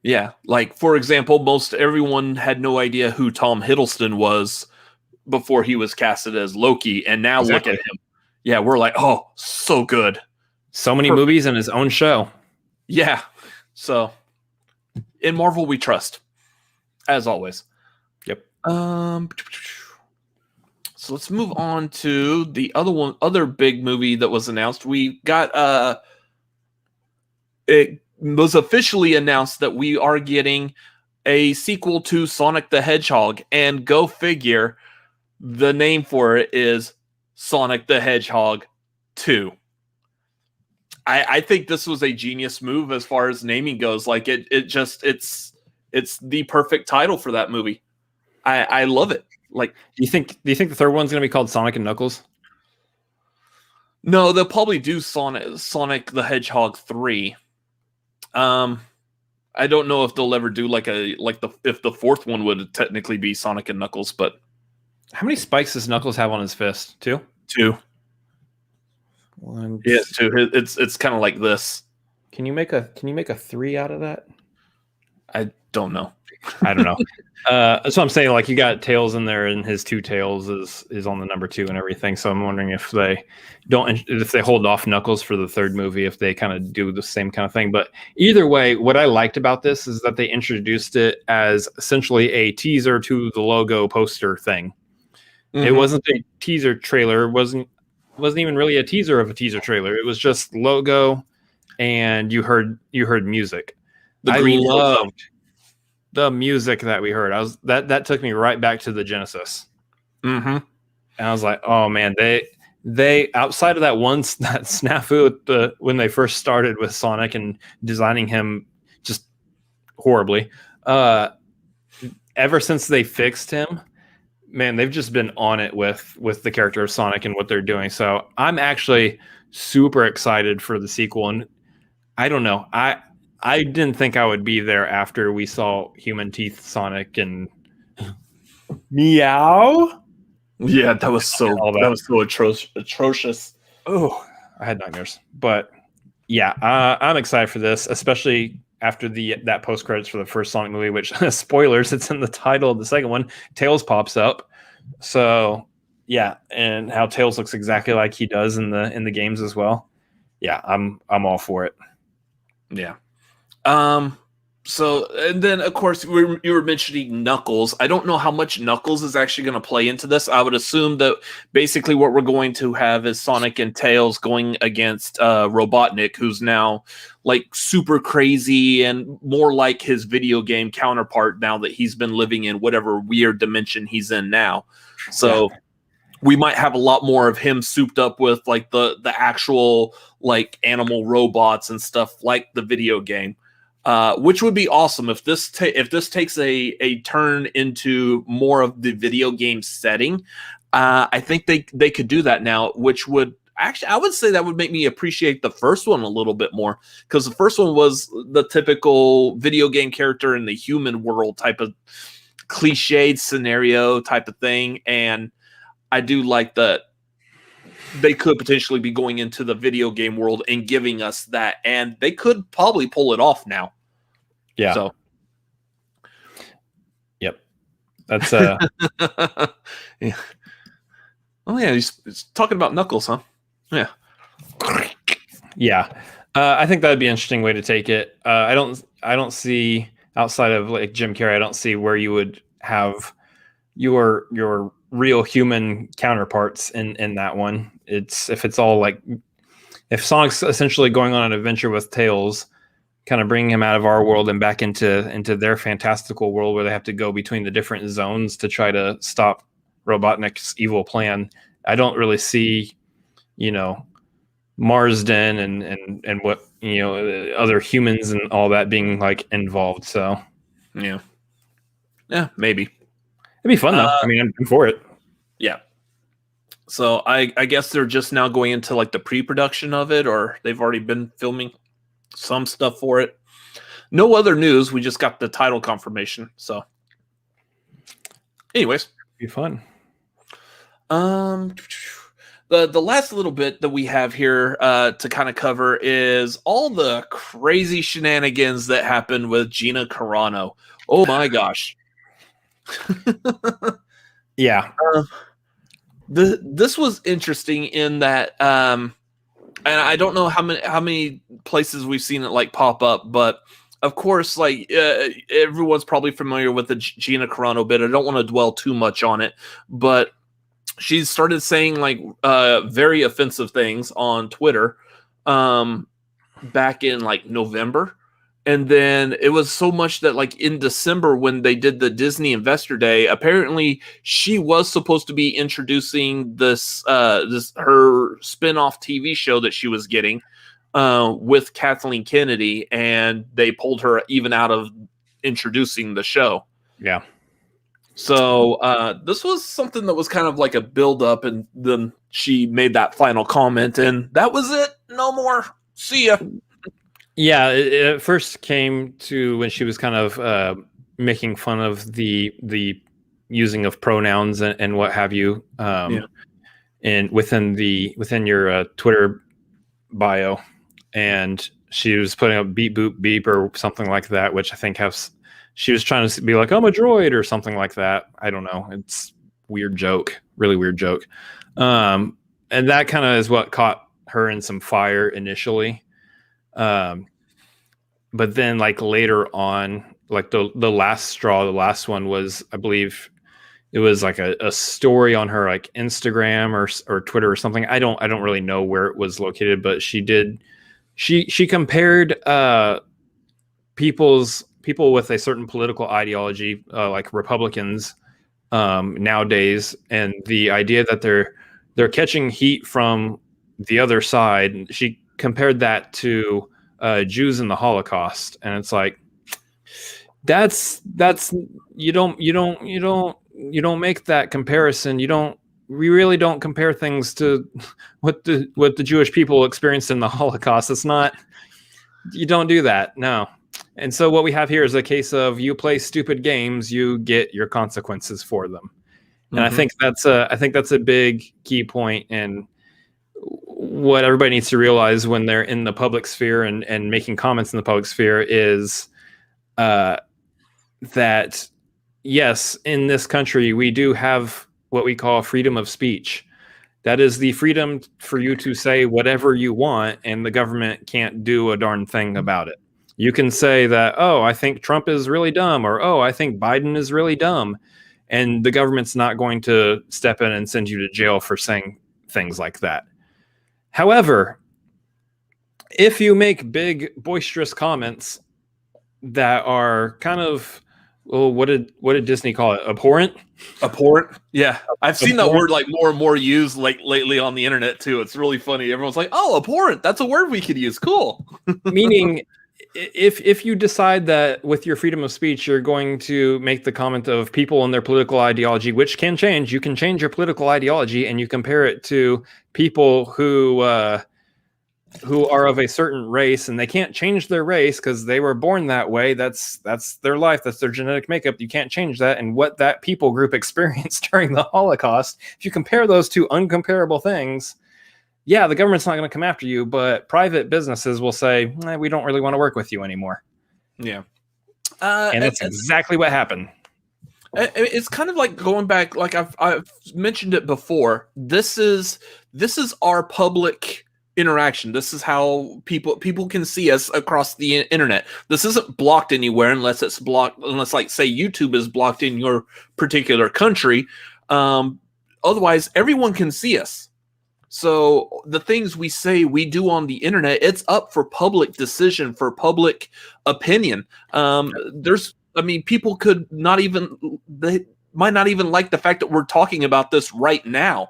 Yeah, like for example, most everyone had no idea who Tom Hiddleston was before he was casted as Loki, and now look at him. Yeah, we're like, oh, so good. So many movies and his own show. Yeah. So in Marvel we trust, as always. Yep. So let's move on to the other big movie that was announced. We got it was officially announced that we are getting a sequel to Sonic the Hedgehog, and go figure, the name for it is Sonic the Hedgehog 2. I think this was a genius move as far as naming goes. Like it's the perfect title for that movie. I love it. Like, do you think the third one's going to be called Sonic and Knuckles? No, they'll probably do Sonic the Hedgehog 3. I don't know if they'll ever do if the fourth one would technically be Sonic and Knuckles, but how many spikes does Knuckles have on his fist? Two. One. Yeah, two. It's kind of like this. Can you make a 3 out of that? I don't know. I don't know. That's what I'm saying. Like, you got Tails in there, and his 2 tails is on the number 2 and everything. So I'm wondering if they hold off Knuckles for the third movie, if they kind of do the same kind of thing. But either way, what I liked about this is that they introduced it as essentially a teaser to the logo poster thing. Mm-hmm. It wasn't a teaser trailer. It wasn't even really a teaser of a teaser trailer. It was just logo, and you heard music. I loved the music that we heard. That took me right back to the Genesis. Mm-hmm. And I was like, oh man, they outside of that snafu when they first started with Sonic and designing him just horribly, ever since they fixed him, man, they've just been on it with the character of Sonic and what they're doing. So I'm actually super excited for the sequel. And I don't know, I didn't think I would be there after we saw Human Teeth Sonic and Meow. Yeah, that was so atrocious. Oh, I had nightmares. But yeah, I'm excited for this, especially after that post credits for the first Sonic movie, which spoilers, it's in the title of the second one. Tails pops up. So yeah, and how Tails looks exactly like he does in the games as well. Yeah, I'm all for it. Yeah. So, and then of course you were mentioning Knuckles. I don't know how much Knuckles is actually going to play into this. I would assume that basically what we're going to have is Sonic and Tails going against Robotnik, who's now like super crazy and more like his video game counterpart now that he's been living in whatever weird dimension he's in now. So we might have a lot more of him souped up with like the actual like animal robots and stuff like the video game. Which would be awesome if this takes a turn into more of the video game setting. I think they could do that now, which would actually, I would say that would make me appreciate the first one a little bit more, because the first one was the typical video game character in the human world type of cliched scenario type of thing, and I do like that they could potentially be going into the video game world and giving us that, and they could probably pull it off now. Yeah. So. Yep. That's yeah. Oh yeah, he's talking about Knuckles, huh? Yeah. Yeah. I think that'd be an interesting way to take it. I don't see, outside of like Jim Carrey, I don't see where you would have your real human counterparts in that one. If Sonic's essentially going on an adventure with Tails, kind of bringing him out of our world and back into their fantastical world where they have to go between the different zones to try to stop Robotnik's evil plan. I don't really see, Marsden and what, other humans and all that being like involved. So yeah, maybe it'd be fun though. I mean, I'm for it. Yeah. So I guess they're just now going into like the pre-production of it, or they've already been filming some stuff for it. No other news. We just got the title confirmation. So, anyways, Be fun. The last little bit that we have here to kind of cover is all the crazy shenanigans that happened with Gina Carano. Oh my gosh. Yeah. This was interesting in that, and I don't know how many places we've seen it like pop up, but of course, like everyone's probably familiar with the Gina Carano bit. I don't want to dwell too much on it, but she started saying like very offensive things on Twitter back in like November. And then it was so much that like in December when they did the Disney Investor Day, apparently she was supposed to be introducing this her spin-off TV show that she was getting with Kathleen Kennedy, and they pulled her even out of introducing the show. Yeah. So this was something that was kind of like a build-up, and then she made that final comment, and that was it. No more. See ya. Yeah, it first came to when she was kind of making fun of the using of pronouns and what have you, and within your Twitter bio, and she was putting up beep boop beep or something like that, which I think she was trying to be like, I'm a droid or something like that. I don't know. It's weird joke, really weird joke, and that kind of is what caught her in some fire initially. But then like later on, like the last straw, the last one was, I believe it was like a story on her like Instagram or Twitter or something. I don't really know where it was located, but she compared people with a certain political ideology, like Republicans nowadays, and the idea that they're catching heat from the other side. She compared that to Jews in the Holocaust, and it's like that's you don't make that comparison. We really don't compare things to what the Jewish people experienced in the Holocaust. It's not, you don't do that, no. And so what we have here is a case of you play stupid games, you get your consequences for them. And I think that's a big key point, and what everybody needs to realize when they're in the public sphere and making comments in the public sphere is that, yes, in this country, we do have what we call freedom of speech. That is the freedom for you to say whatever you want, and the government can't do a darn thing about it. You can say that, oh, I think Trump is really dumb, or, oh, I think Biden is really dumb, and the government's not going to step in and send you to jail for saying things like that. However, if you make big, boisterous comments that are kind of, well, what did Disney call it? Abhorrent? Abhorrent? Yeah. I've seen that word like more and more used like lately on the internet too. It's really funny. Everyone's like, oh, abhorrent. That's a word we could use. Cool. Meaning, if you decide that with your freedom of speech, you're going to make the comment of people and their political ideology, which can change. You can change your political ideology, and you compare it to people who are of a certain race, and they can't change their race because they were born that way. That's their life. That's their genetic makeup. You can't change that. And what that people group experienced during the Holocaust, if you compare those two uncomparable things, yeah, the government's not going to come after you, but private businesses will say, we don't really want to work with you anymore. Yeah. And that's exactly what happened. It's kind of like going back, like I've mentioned it before. This is our public interaction. This is how people can see us across the internet. This isn't blocked anywhere unless like say YouTube is blocked in your particular country. Otherwise, everyone can see us. So the things we say, we do on the internet, it's up for public decision, for public opinion. People could not even, they might not even like the fact that we're talking about this right now.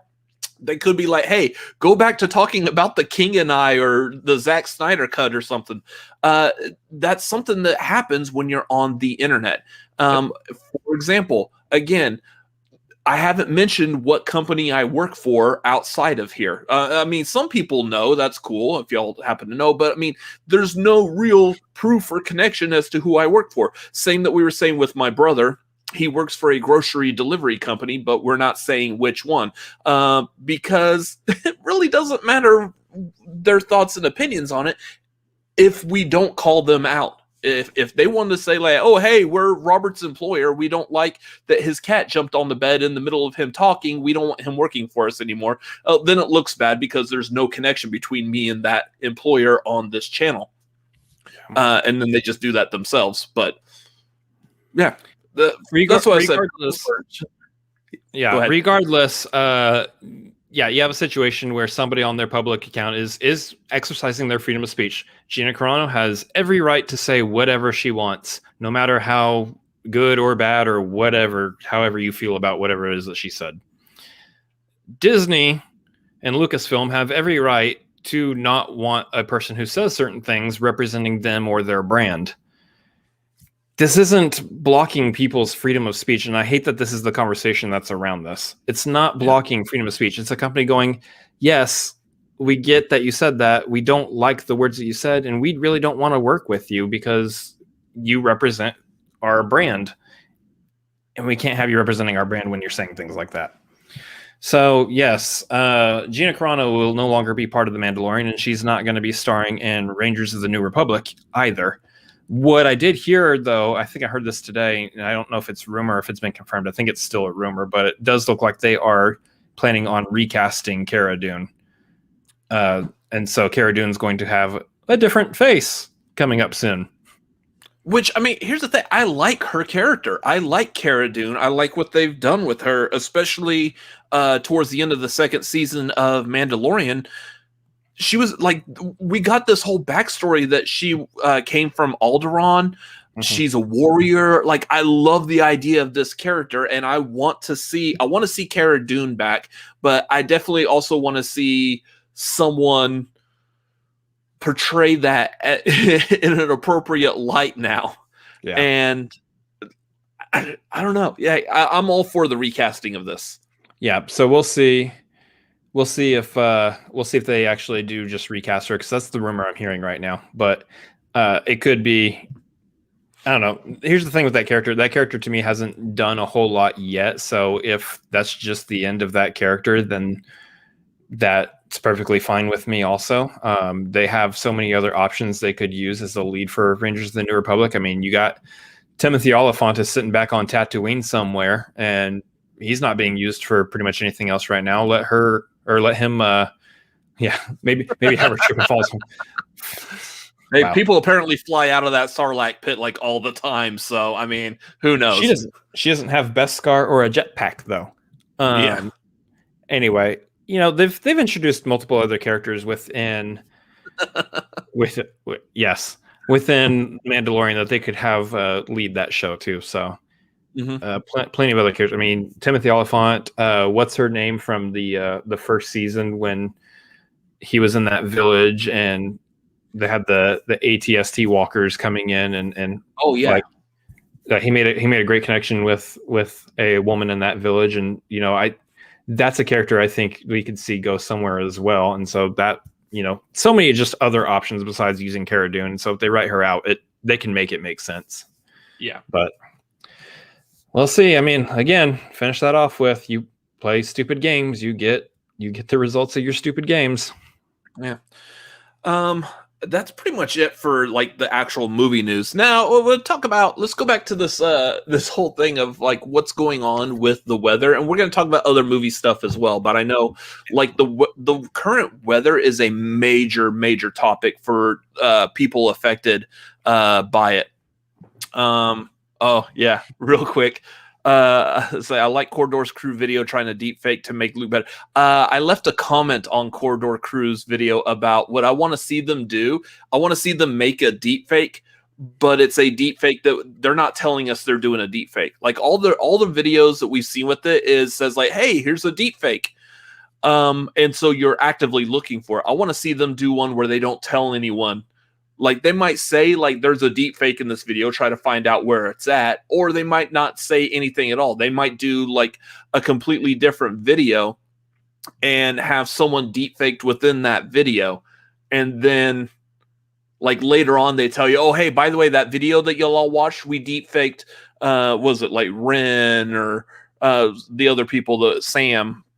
They could be like, hey, go back to talking about The King and I or the Zack Snyder cut or something. That's something that happens when you're on the internet. For example, again, I haven't mentioned what company I work for outside of here. I mean, some people know, that's cool if y'all happen to know, but I mean, there's no real proof or connection as to who I work for. Same that we were saying with my brother. He works for a grocery delivery company, but we're not saying which one, because it really doesn't matter their thoughts and opinions on it if we don't call them out. If they wanted to say, like, oh, hey, we're Robert's employer, we don't like that his cat jumped on the bed in the middle of him talking, we don't want him working for us anymore, then it looks bad because there's no connection between me and that employer on this channel. And then they just do that themselves. But yeah, that's what I said. Yeah, regardless, yeah, you have a situation where somebody on their public account is exercising their freedom of speech. Gina Carano has every right to say whatever she wants, no matter how good or bad or whatever, however you feel about whatever it is that she said. Disney and Lucasfilm have every right to not want a person who says certain things representing them or their brand. This isn't blocking people's freedom of speech, and I hate that this is the conversation that's around this. It's not blocking freedom of speech. It's a company going, yes, we get that you said that. We don't like the words that you said, and we really don't want to work with you because you represent our brand. And we can't have you representing our brand when you're saying things like that. So, yes, Gina Carano will no longer be part of The Mandalorian, and she's not going to be starring in Rangers of the New Republic either. What I did hear, though, I think I heard this today, and I don't know if it's rumor or if it's been confirmed. I think it's still a rumor, but it does look like they are planning on recasting Cara Dune. And so Cara Dune's going to have a different face coming up soon. Which, I mean, here's the thing. I like her character. I like Cara Dune. I like what they've done with her, especially towards the end of the second season of Mandalorian. She was like, we got this whole backstory that she came from Alderaan. Mm-hmm. She's a warrior. Like, I love the idea of this character, and I want to see Cara Dune back, but I definitely also want to see someone portray that in an appropriate light now. Yeah. And I don't know. Yeah, I'm all for the recasting of this. Yeah, so we'll see. We'll see if they actually do just recast her, because that's the rumor I'm hearing right now. But it could be. I don't know. Here's the thing with that character. That character to me hasn't done a whole lot yet. So if that's just the end of that character, then that's perfectly fine with me also. They have so many other options they could use as the lead for Rangers of the New Republic. I mean, you got Timothy Olyphant is sitting back on Tatooine somewhere, and he's not being used for pretty much anything else right now. Let him, maybe have her trip and falls. Hey, wow. People apparently fly out of that Sarlacc pit like all the time. So, I mean, who knows? She doesn't have Beskar or a jetpack though. Yeah. Anyway, you know, they've introduced multiple other characters within Mandalorian that they could have lead that show too. So, plenty of other characters. I mean, Timothy Olyphant. What's her name from the first season when he was in that village and they had the ATST walkers coming in and oh yeah, he made a great connection with a woman in that village, and you know, that's a character I think we could see go somewhere as well. And so that, you know, so many just other options besides using Cara Dune. And so if they write her out, they can make it make sense. Yeah, but we'll see. I mean, again, finish that off with you play stupid games, you get the results of your stupid games. Yeah. That's pretty much it for like the actual movie news. Now let's go back to this this whole thing of like what's going on with the weather, and we're going to talk about other movie stuff as well. But I know like the current weather is a major topic for people affected by it. Oh yeah, real quick. I like Corridor's crew video trying to deep fake to make Luke better. I left a comment on Corridor Crew's video about what I want to see them do. I want to see them make a deep fake, but it's a deep fake that they're not telling us they're doing a deep fake. Like all the videos that we've seen with it says like, hey, here's a deep fake. And so you're actively looking for it. I want to see them do one where they don't tell anyone Like they might say like there's a deep fake in this video, try to find out where it's at, or they might not say anything at all. They might do like a completely different video and have someone deep faked within that video. And then like later on they tell you, oh, hey, by the way, that video that you'll all watch, we deep faked, was it like Ren or the other people,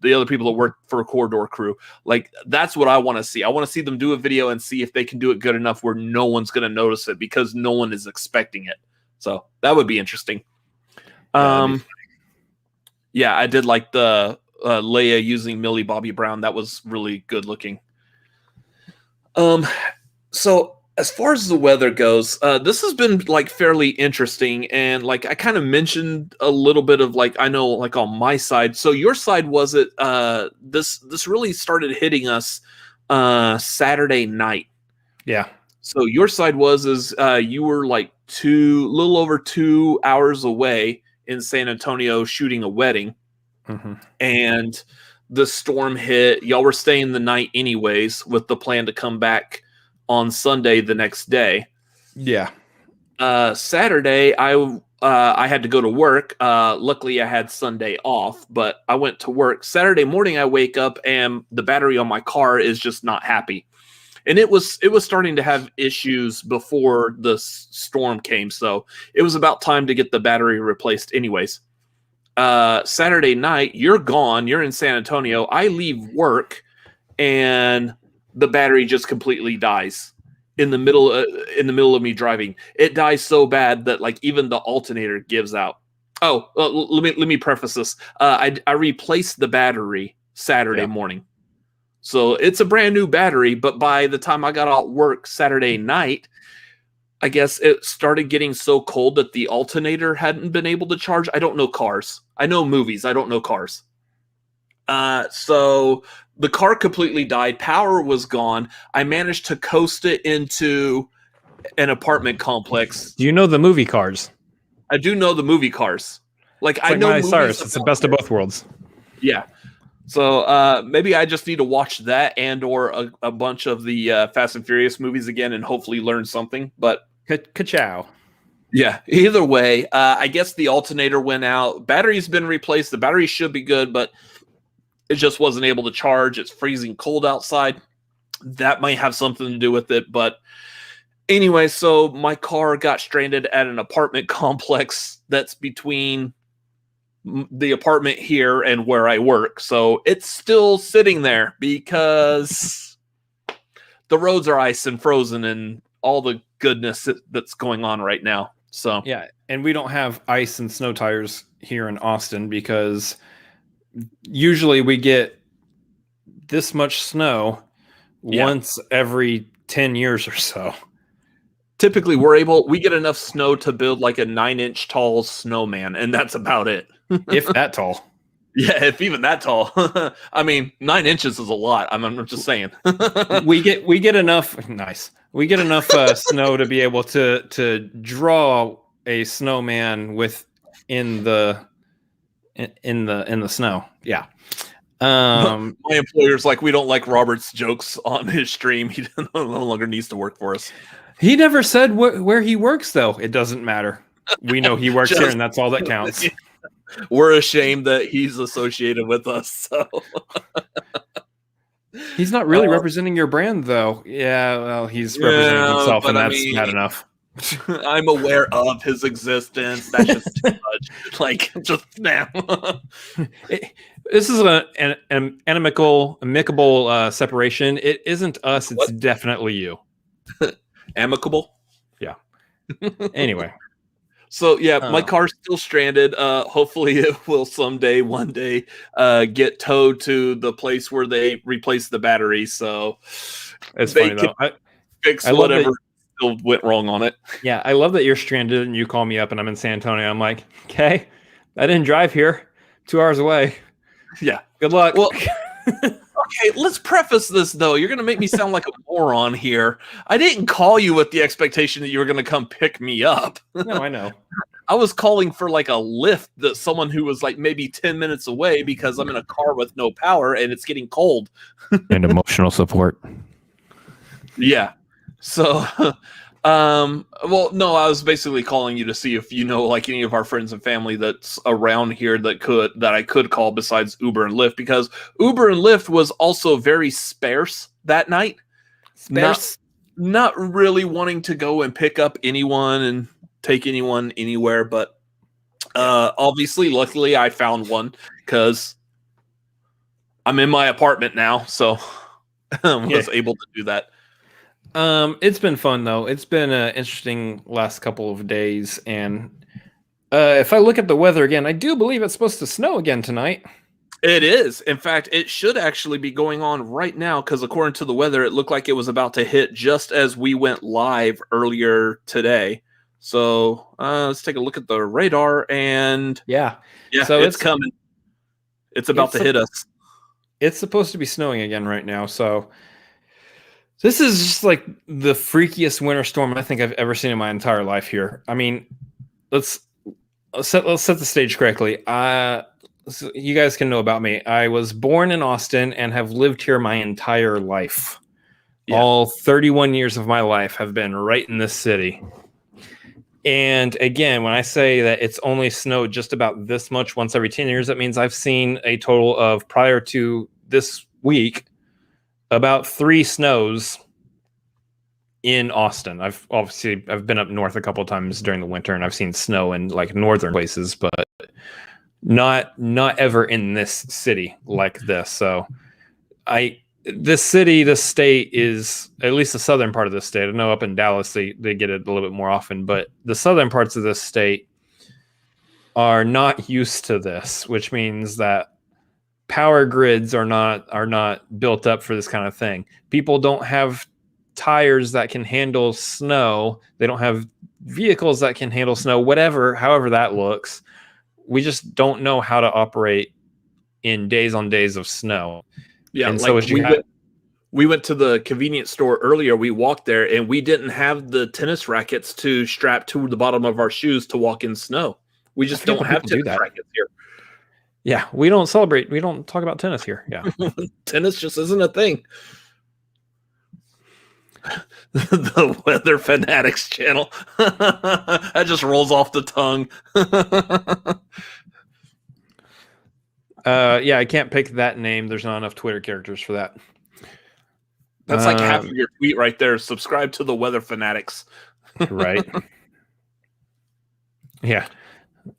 the other people that work for a Corridor Crew. Like, that's what I want to see. I want to see them do a video and see if they can do it good enough where no one's going to notice it because no one is expecting it. So that would be interesting. Yeah, I did like the Leia using Millie Bobby Brown. That was really good looking. So as far as the weather goes, this has been like fairly interesting, and like I kind of mentioned a little bit of like I know like on my side. So your side was it? This really started hitting us Saturday night. Yeah. So your side was you were like little over 2 hours away in San Antonio shooting a wedding, and the storm hit. Y'all were staying the night anyways, with the plan to come back on Sunday the next day. Yeah. Saturday, I had to go to work. Luckily, I had Sunday off, but I went to work. Saturday morning, I wake up and the battery on my car is just not happy. And it was starting to have issues before the storm came, so it was about time to get the battery replaced anyways. Saturday night, you're gone. You're in San Antonio. I leave work, and the battery just completely dies in the middle of me driving. It dies so bad that like even the alternator gives out. Oh, let me preface this. I replaced the battery Saturday morning, so it's a brand new battery. But by the time I got out work Saturday night, I guess it started getting so cold that the alternator hadn't been able to charge. I don't know cars. I know movies. I don't know cars. So the car completely died. Power was gone. I managed to coast it into an apartment complex. Do you know the movie Cars? I do know the movie Cars. Like I like know Miley Cyrus. It's the best of both worlds. Yeah. So maybe I just need to watch that and or a bunch of the Fast and Furious movies again and hopefully learn something. But Ka-chow. Yeah. Either way, I guess the alternator went out. Battery's been replaced. The battery should be good, but it just wasn't able to charge. It's freezing cold outside. That might have something to do with it. But anyway, so my car got stranded at an apartment complex that's between the apartment here and where I work. So it's still sitting there because the roads are ice and frozen and all the goodness that's going on right now. So yeah, and we don't have ice and snow tires here in Austin because usually we get this much snow once every 10 years or so. Typically we get enough snow to build like a 9-inch tall snowman, and that's about it. If that tall. Yeah, if even that tall. I mean, 9 inches is a lot. I'm just saying. we get enough. Nice. We get enough snow to be able to draw a snowman in the snow. Yeah. My employer's like, we don't like Robert's jokes on his stream. He no longer needs to work for us. He never said where he works, though. It doesn't matter. We know he works here, and that's all that counts. We're ashamed that he's associated with us. So he's not really representing your brand, though. Yeah, well, he's representing himself, and that's not enough. I'm aware of his existence. That's just too much. Like, just now. This is an amicable separation. It isn't us. It's definitely you. Amicable? Yeah. Anyway. So yeah, my car's still stranded. Hopefully it will one day get towed to the place where they replace the battery. So it's funny though. Fix whatever still went wrong on it. Yeah, I love that you're stranded and you call me up and I'm in San Antonio. I'm like, okay, I didn't drive here. 2 hours away. Yeah. Good luck. Well, okay, let's preface this, though. You're going to make me sound like a moron here. I didn't call you with the expectation that you were going to come pick me up. No, I know. I was calling for like a lift, that someone who was like maybe 10 minutes away because I'm in a car with no power and it's getting cold. And emotional support. Yeah. So, well, no, I was basically calling you to see if you know like any of our friends and family that's around here that I could call besides Uber and Lyft, because Uber and Lyft was also very sparse that night. Sparse. Not really wanting to go and pick up anyone and take anyone anywhere, but obviously, luckily, I found one because I'm in my apartment now, so I was able to do that. It's been fun though. It's been an interesting last couple of days, and if I look at the weather again, I do believe it's supposed to snow again tonight. It is. In fact, it should actually be going on right now because according to the weather, it looked like it was about to hit just as we went live earlier today. So let's take a look at the radar, and yeah, so it's coming. It's about to hit us. It's supposed to be snowing again right now, so this is just like the freakiest winter storm I think I've ever seen in my entire life here. I mean, let's set the stage correctly. So you guys can know about me. I was born in Austin and have lived here my entire life. Yeah. All 31 years of my life have been right in this city. And again, when I say that it's only snowed just about this much once every 10 years, that means I've seen a total of, prior to this week, about 3 snows in Austin. I've been up north a couple of times during the winter, and I've seen snow in like northern places, but not ever in this city like this. So this state is, at least the southern part of the state. I know up in Dallas they get it a little bit more often, but the southern parts of this state are not used to this, which means that power grids are not built up for this kind of thing. People don't have tires that can handle snow. They don't have vehicles that can handle snow, however that looks. We just don't know how to operate in days on days of snow. Yeah, and like so we went to the convenience store earlier. We walked there, and we didn't have the tennis rackets to strap to the bottom of our shoes to walk in snow. We just don't have tennis rackets here. Yeah, we don't celebrate. We don't talk about tennis here. Yeah, tennis just isn't a thing. The Weather Fanatics channel. That just rolls off the tongue. Yeah, I can't pick that name. There's not enough Twitter characters for that. That's like half of your tweet right there. Subscribe to the Weather Fanatics. Right. Yeah.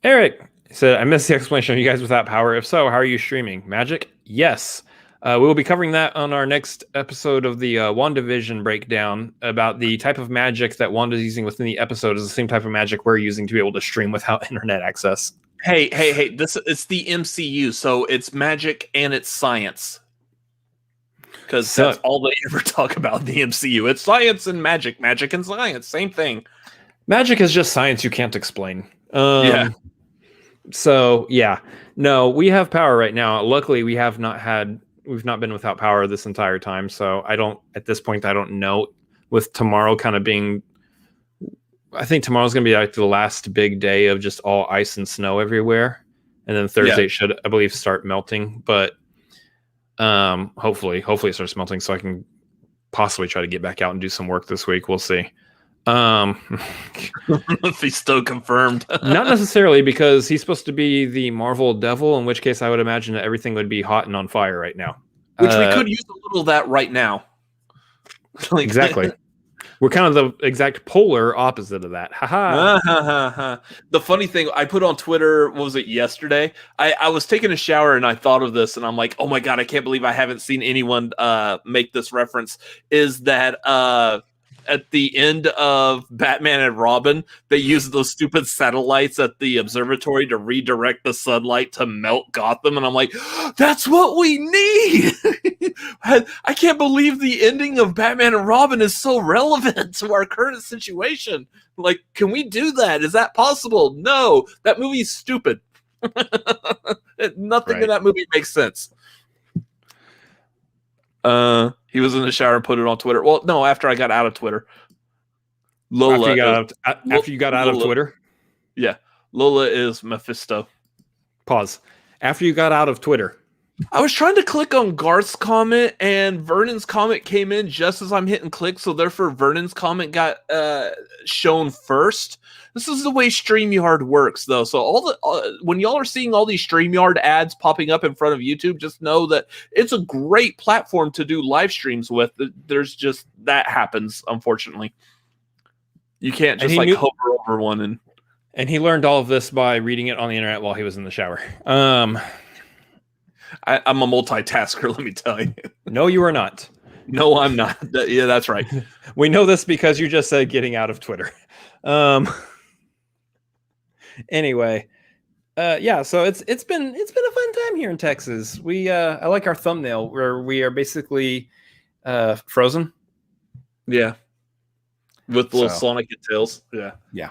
Eric said, I missed the explanation. Are you guys without power? If so, how are you streaming? Magic? Yes. We will be covering that on our next episode of the WandaVision breakdown about the type of magic that Wanda's using within the episode is the same type of magic we're using to be able to stream without internet access. Hey! It's the MCU, so it's magic and it's science. Because that's all they ever talk about in the MCU. It's science and magic and science, same thing. Magic is just science you can't explain. Yeah. So yeah, no, we have power right now. Luckily, we've not been without power this entire time. So at this point, I don't know. With tomorrow kind of being, I think tomorrow's going to be like the last big day of just all ice and snow everywhere. And then Thursday should, I believe, start melting. But hopefully it starts melting so I can possibly try to get back out and do some work this week. We'll see. If he's still confirmed. Not necessarily, because he's supposed to be the Marvel devil, in which case I would imagine that everything would be hot and on fire right now. Which we could use a little of that right now. Exactly. We're kind of the exact polar opposite of that. The funny thing, I put on Twitter, what was it, yesterday? I was taking a shower and I thought of this and I'm like, oh my God, I can't believe I haven't seen anyone make this reference. Is that at the end of Batman and Robin, they use those stupid satellites at the observatory to redirect the sunlight to melt Gotham. And I'm like, that's what we need. I can't believe the ending of Batman and Robin is so relevant to our current situation. Like, can we do that? Is that possible? No, that movie's stupid. Nothing in that movie makes sense. He was in the shower and put it on Twitter. Well, no, after I got out of Twitter. Lola. After you got out of Twitter? Yeah. Lola is Mephisto. Pause. After you got out of Twitter. I was trying to click on Garth's comment, and Vernon's comment came in just as I'm hitting click, so therefore Vernon's comment got shown first. This is the way StreamYard works, though. So when y'all are seeing all these StreamYard ads popping up in front of YouTube, just know that it's a great platform to do live streams with. There's just that happens, unfortunately. You can't just hover over one. And he learned all of this by reading it on the internet while he was in the shower. I'm a multitasker, let me tell you. No, you are not. No, I'm not. Yeah, that's right. We know this because you just said getting out of Twitter. Anyway, so it's been a fun time here in Texas. I like our thumbnail where we are basically frozen. Yeah. With little Sonic and Tails. Yeah. Yeah.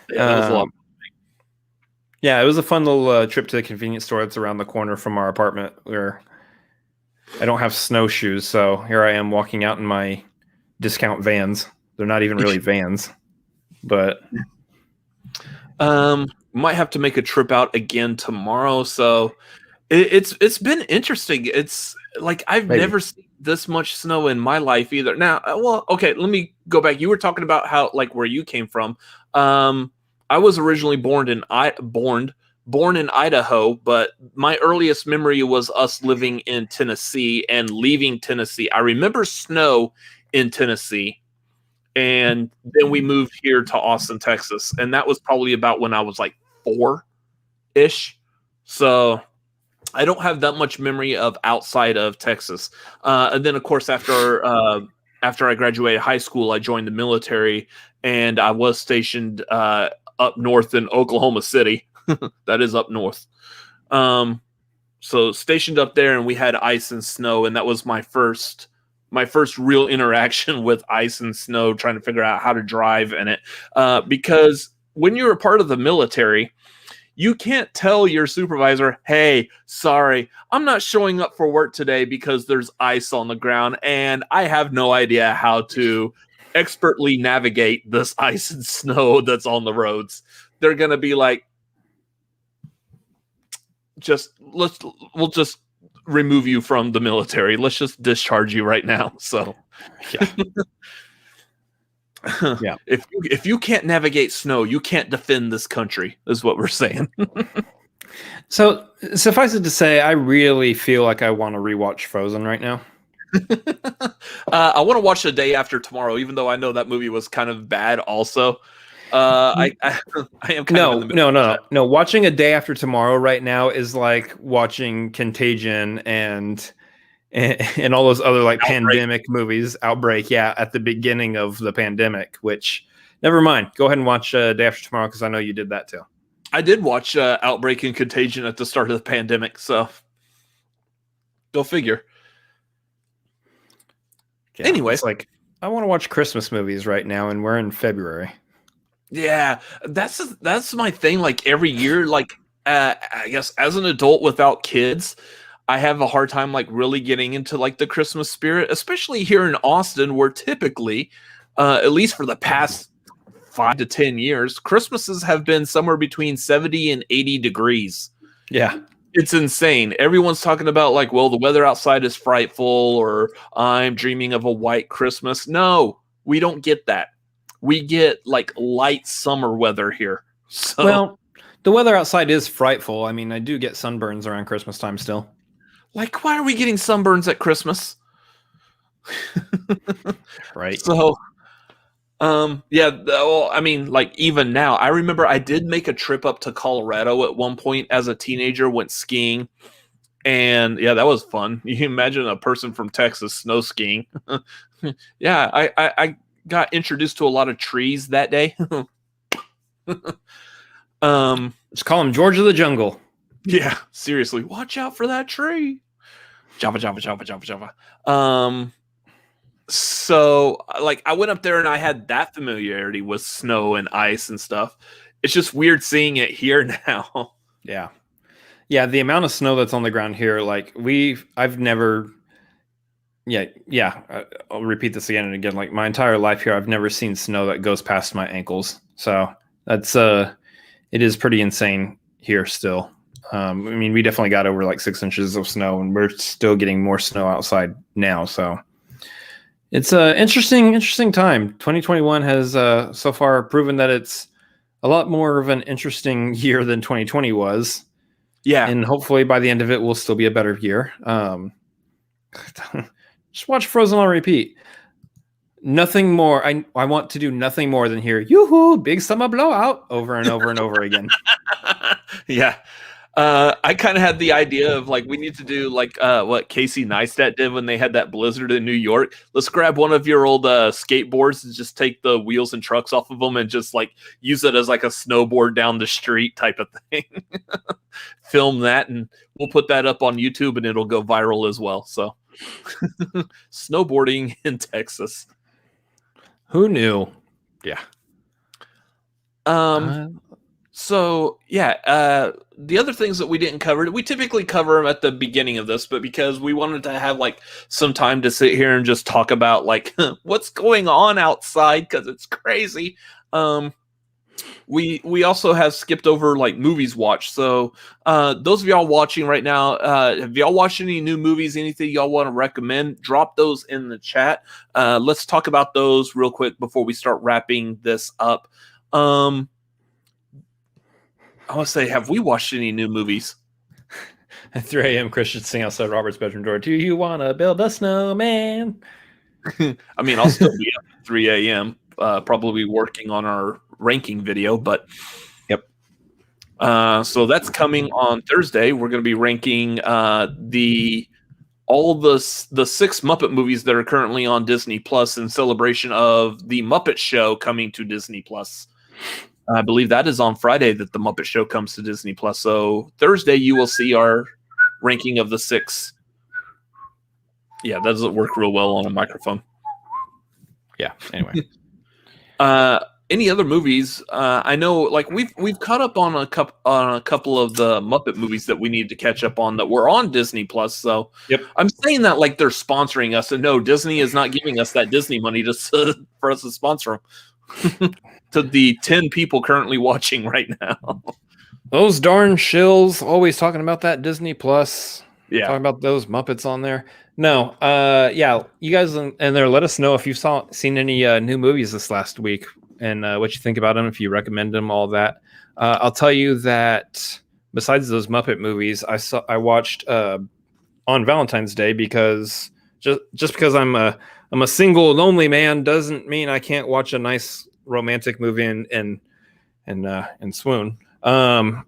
That was a lot. Yeah, it was a fun little trip to the convenience store that's around the corner from our apartment where I don't have snowshoes, so here I am walking out in my discount Vans. They're not even really Vans, but might have to make a trip out again tomorrow. So it's been interesting. It's like I've never seen this much snow in my life either. Now, well, okay, let me go back. You were talking about how where you came from. I was originally born in Idaho, but my earliest memory was us living in Tennessee and leaving Tennessee. I remember snow in Tennessee, and then we moved here to Austin, Texas, and that was probably about when I was like 4-ish. So I don't have that much memory of outside of Texas. And then, of course, after I graduated high school, I joined the military, and I was stationed up north in Oklahoma City. That is up north. So stationed up there, and we had ice and snow, and that was my first real interaction with ice and snow, trying to figure out how to drive in it. Because when you're a part of the military, you can't tell your supervisor, hey, sorry, I'm not showing up for work today because there's ice on the ground, and I have no idea how to expertly navigate this ice and snow that's on the roads. They're going to be like, we'll just remove you from the military. Let's just discharge you right now. So, yeah. Yeah. If you can't navigate snow, you can't defend this country, is what we're saying. So suffice it to say, I really feel like I want to rewatch Frozen right now. I want to watch The Day After Tomorrow, even though I know that movie was kind of bad also. I am kind of in the middle. No. Watching A Day After Tomorrow right now is like watching Contagion and all those other like pandemic movies. Outbreak, yeah, at the beginning of the pandemic, which never mind. Go ahead and watch Day After Tomorrow because I know you did that too. I did watch Outbreak and Contagion at the start of the pandemic, so go figure. Yeah, anyway, it's like I want to watch Christmas movies right now, and we're in February. Yeah, that's my thing. Like every year, like I guess as an adult without kids, I have a hard time like really getting into like the Christmas spirit, especially here in Austin, where typically, at least for the past 5 to 10 years, Christmases have been somewhere between 70 and 80 degrees. Yeah. It's insane. Everyone's talking about like, well, the weather outside is frightful, or I'm dreaming of a white Christmas. No, we don't get that. We get like light summer weather here. So, well, the weather outside is frightful. I mean, I do get sunburns around Christmas time still. Like, why are we getting sunburns at Christmas? Right. So, yeah, well, I mean, like even now, I remember I did make a trip up to Colorado at one point as a teenager, went skiing, and yeah, that was fun. You can imagine a person from Texas snow skiing. Yeah, I got introduced to a lot of trees that day. Just call him George of the Jungle. Yeah, seriously, watch out for that tree. Java. So, like, I went up there and I had that familiarity with snow and ice and stuff. It's just weird seeing it here now. Yeah. Yeah, the amount of snow that's on the ground here, like, I've never... Yeah, I'll repeat this again and again. Like, my entire life here, I've never seen snow that goes past my ankles. So, that's... it is pretty insane here still. I mean, we definitely got over like 6 inches of snow, and we're still getting more snow outside now. So it's an interesting time. 2021 has so far proven that it's a lot more of an interesting year than 2020 was. Yeah. And hopefully by the end of it, will still be a better year. Just watch Frozen on repeat. Nothing more. I want to do nothing more than hear "Yoo-hoo, big summer blowout" over and over and over again. Yeah. I kind of had the idea of like we need to do like what Casey Neistat did when they had that blizzard in New York. Let's grab one of your old skateboards and just take the wheels and trucks off of them and just like use it as like a snowboard down the street type of thing. Film that and we'll put that up on YouTube and it'll go viral as well. So snowboarding in Texas. Who knew? Yeah. So yeah, the other things that we didn't cover, we typically cover them at the beginning of this, but because we wanted to have like some time to sit here and just talk about like what's going on outside because it's crazy. We also have skipped over like movies watched. So those of y'all watching right now, have y'all watched any new movies? Anything y'all want to recommend? Drop those in the chat. Let's talk about those real quick before we start wrapping this up. I want to say, have we watched any new movies? At 3 a.m., Christian sing outside Robert's bedroom door. Do you want to build a snowman? I mean, I'll still be up at 3 a.m. Probably working on our ranking video, but yep. So that's coming on Thursday. We're going to be ranking all the 6 Muppet movies that are currently on Disney Plus in celebration of the Muppet Show coming to Disney Plus. I believe that is on Friday that the Muppet Show comes to Disney Plus. So Thursday you will see our ranking of the 6. Yeah, that doesn't work real well on a microphone. Yeah. Anyway, any other movies? I know, like we've caught up on a couple of the Muppet movies that we need to catch up on that were on Disney Plus. So yep. I'm saying that like they're sponsoring us, and no, Disney is not giving us that Disney money for us to sponsor them. To the 10 people currently watching right now. Those darn shills always talking about that Disney Plus. Yeah. Talking about those Muppets on there. No. Yeah. You guys in there, let us know if you've seen any new movies this last week and what you think about them, if you recommend them, all that. I'll tell you that besides those Muppet movies, I watched on Valentine's Day because just because I'm a single lonely man doesn't mean I can't watch a nice romantic movie and swoon. I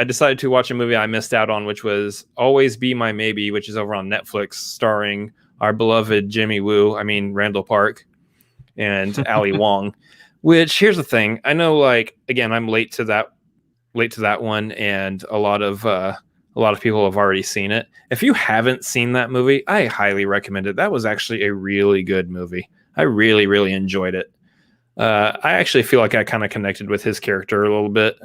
decided to watch a movie I missed out on, which was Always Be My Maybe, which is over on Netflix, starring our beloved Randall Park and Ali Wong. Which, here's the thing, I know, like, again, I'm late to that one, and a lot of people have already seen it. If you haven't seen that movie, I highly recommend it. That was actually a really good movie. I really, really enjoyed it. I actually feel like I kind of connected with his character a little bit.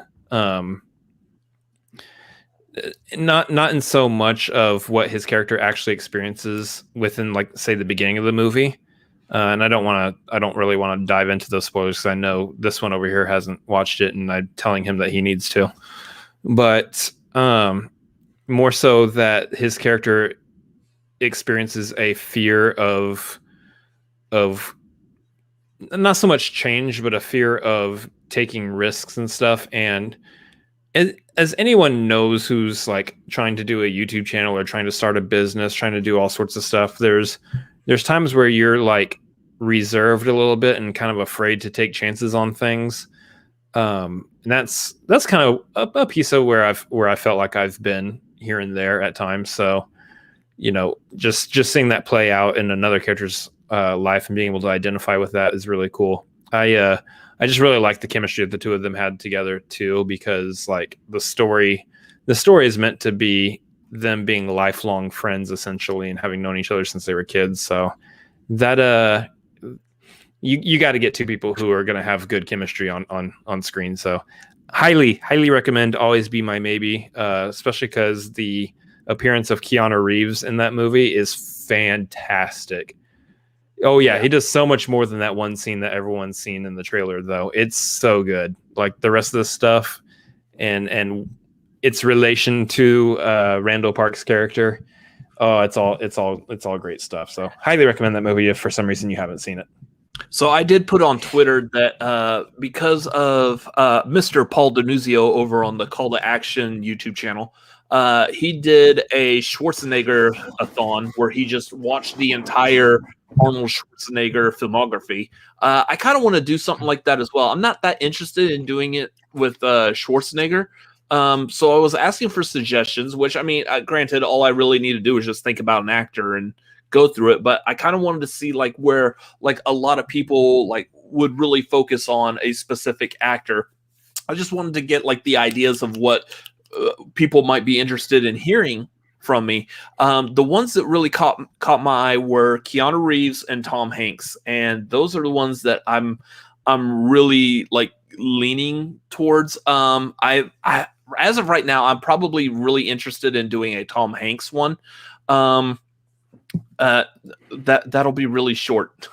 Not in so much of what his character actually experiences within, like, say, the beginning of the movie. And I don't really want to dive into those spoilers because I know this one over here hasn't watched it, and I'm telling him that he needs to. But more so that his character experiences a fear of not so much change, but a fear of taking risks and stuff. And as anyone knows who's like trying to do a YouTube channel or trying to start a business, trying to do all sorts of stuff, there's times where you're like reserved a little bit and kind of afraid to take chances on things. And that's kind of a piece of where I felt like I've been here and there at times. So, just seeing that play out in another character's life and being able to identify with that is really cool. I just really like the chemistry that the two of them had together too, because like the story is meant to be them being lifelong friends essentially and having known each other since they were kids. So that you got to get two people who are going to have good chemistry on screen. So highly recommend Always Be My Maybe, especially because the appearance of Keanu Reeves in that movie is fantastic. Oh yeah, he does so much more than that one scene that everyone's seen in the trailer, though. It's so good. Like the rest of the stuff and its relation to Randall Park's character. Oh, it's all great stuff. So highly recommend that movie if for some reason you haven't seen it. So I did put on Twitter that because of Mr. Paul Denuzio over on the Call to Action YouTube channel, he did a Schwarzenegger-a-thon where he just watched the entire Arnold Schwarzenegger filmography. I kind of want to do something like that as well. I'm not that interested in doing it with Schwarzenegger. So I was asking for suggestions, which, I mean, granted, all I really need to do is just think about an actor and go through it. But I kind of wanted to see like where like a lot of people like would really focus on a specific actor. I just wanted to get like the ideas of what people might be interested in hearing from me. The ones that really caught my eye were Keanu Reeves and Tom Hanks, and those are the ones that I'm really like leaning towards. I as of right now, I'm probably really interested in doing a Tom Hanks one. That'll be really short.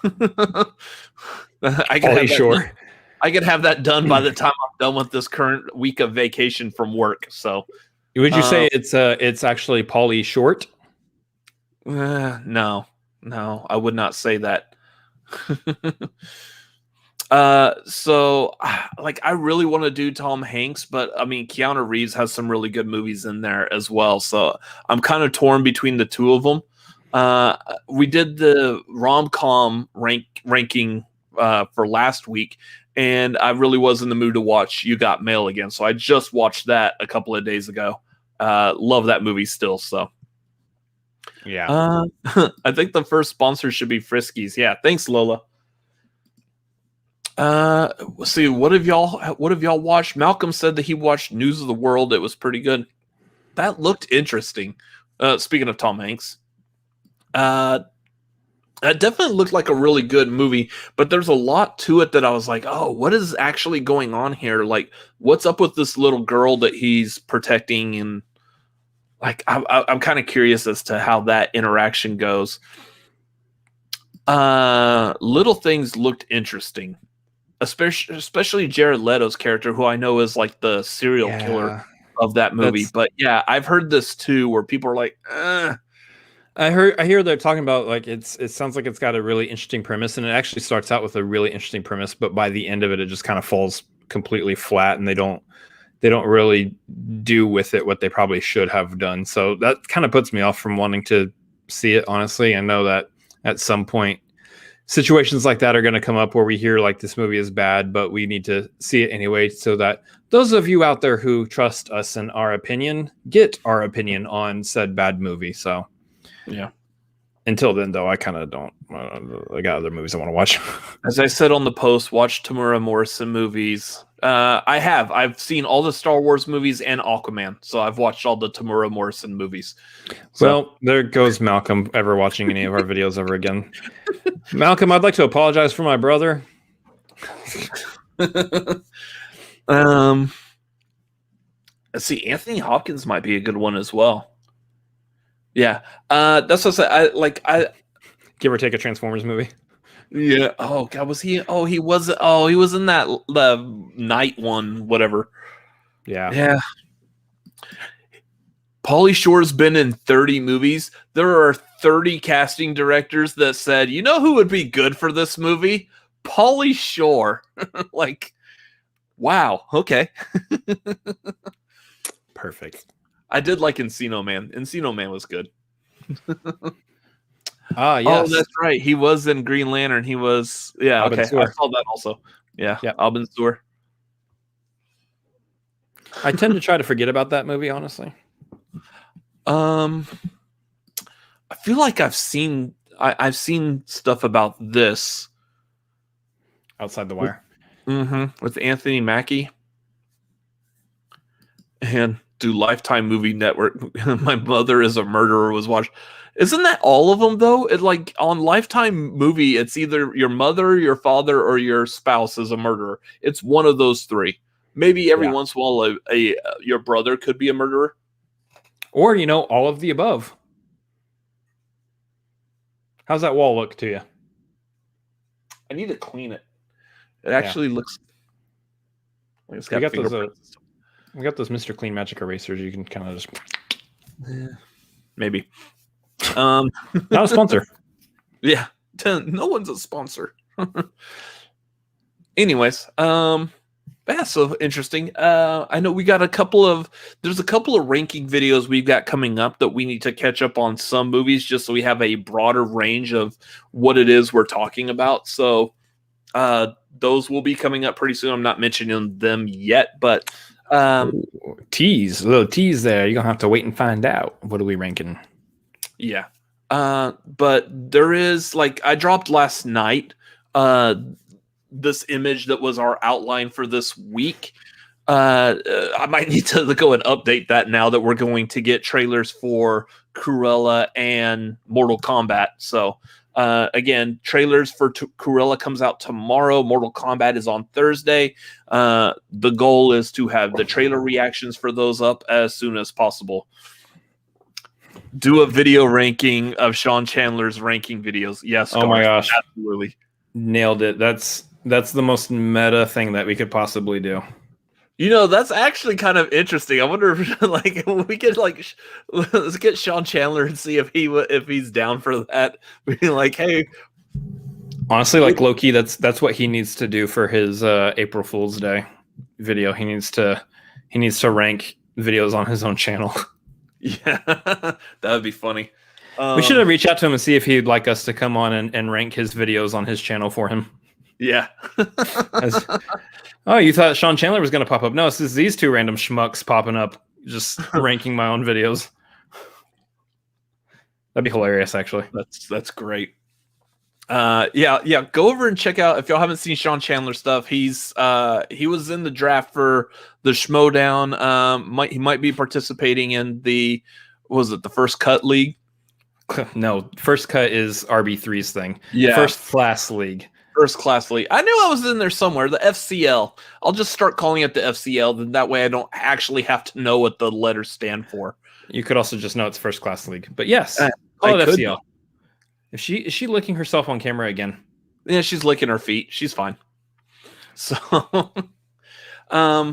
I could have that done by the time I'm done with this current week of vacation from work. So, would you say it's actually Pauly Short? No, I would not say that. So like I really want to do Tom Hanks, but I mean Keanu Reeves has some really good movies in there as well. So I'm kind of torn between the two of them. We did the rom-com ranking for last week, and I really was in the mood to watch You Got Mail again. So I just watched that a couple of days ago. Love that movie still. So yeah, I think the first sponsor should be Friskies. Yeah, thanks, Lola. Let's see, what have y'all watched? Malcolm said that he watched News of the World. It was pretty good. That looked interesting. Speaking of Tom Hanks, it definitely looked like a really good movie, but there's a lot to it that I was like, oh, what is actually going on here? Like, what's up with this little girl that he's protecting? And like, I'm kind of curious as to how that interaction goes. Little things looked interesting. Especially Jared Leto's character, who I know is like the serial killer of that movie. But yeah, I've heard this too, where people are like, I hear they're talking about like it sounds like it's got a really interesting premise, and it actually starts out with a really interesting premise, but by the end of it, it just kind of falls completely flat, and they don't really do with it what they probably should have done. So that kind of puts me off from wanting to see it. Honestly, I know that at some point situations like that are going to come up where we hear like this movie is bad, but we need to see it anyway, so that those of you out there who trust us and our opinion get our opinion on said bad movie. So yeah. Until then, though, I kind of don't. I got other movies I want to watch. As I said on the post, watch Tamura Morrison movies. I've seen all the Star Wars movies and Aquaman, so I've watched all the Tamura Morrison movies. So. Well, there goes Malcolm ever watching any of our videos ever again. Malcolm, I'd like to apologize for my brother. Let's see, Anthony Hopkins might be a good one as well. Yeah, that's what I said. I give or take a Transformers movie. Yeah. Oh God, was he? Oh, he was. Oh, he was in that the night one, whatever. Yeah. Yeah. Pauly Shore's been in 30 movies. There are 30 casting directors that said, you know who would be good for this movie? Pauly Shore. Like, wow. Okay. Perfect. I did like Encino Man. Encino Man was good. Yes. Oh, that's right. He was in Green Lantern. He was, yeah, Albin okay. Sur. I saw that also. Yeah, Albin Sur. I tend to try to forget about that movie, honestly. I feel like I've seen stuff about this. Outside the Wire. With Anthony Mackie. And do Lifetime Movie Network. My Mother is a Murderer was watched. Isn't that all of them though? It like on Lifetime Movie, it's either your mother, your father, or your spouse is a murderer. It's one of those three. Maybe every once in a while, your brother could be a murderer, or all of the above. How's that wall look to you? I need to clean it. It actually looks. Like it's got those We got those Mr. Clean Magic erasers. You can kind of just maybe. Not a sponsor. Yeah, no one's a sponsor. Anyways, that's so interesting. I know we got there's a couple of ranking videos we've got coming up that we need to catch up on some movies just so we have a broader range of what it is we're talking about. So those will be coming up pretty soon. I'm not mentioning them yet, but a little tease there. You're gonna have to wait and find out. What are we ranking? Yeah. But there is, like, I dropped last night this image that was our outline for this week. I might need to go and update that now that we're going to get trailers for Cruella and Mortal Kombat. So again, trailers for Cruella comes out tomorrow. Mortal Kombat is on Thursday. The goal is to have the trailer reactions for those up as soon as possible. Do a video ranking of Sean Chandler's ranking videos. Yes. Oh my gosh. Absolutely. Nailed it. That's the most meta thing that we could possibly do. You know, that's actually kind of interesting. I wonder if, like, we could, like, let's get Sean Chandler and see if he's down for that. Be like, hey, honestly, like, low-key, that's what he needs to do for his April Fool's Day video. He needs to rank videos on his own channel. Yeah, that would be funny. We should have reached out to him and see if he'd like us to come on and rank his videos on his channel for him. Yeah. Oh, you thought Sean Chandler was going to pop up? No, it's just these two random schmucks popping up, just ranking my own videos. That'd be hilarious, actually. That's great. Yeah. Go over and check out, if y'all haven't seen Sean Chandler stuff. He was in the draft for the Schmodown. He might be participating in the First Cut League? No, First Cut is RB3's thing. Yeah, First Class League. First Class League. I knew I was in there somewhere. The FCL. I'll just start calling it the FCL. Then that way I don't actually have to know what the letters stand for. You could also just know it's First Class League. But yes, call it FCL. Is she licking herself on camera again? Yeah, she's licking her feet. She's fine. So, I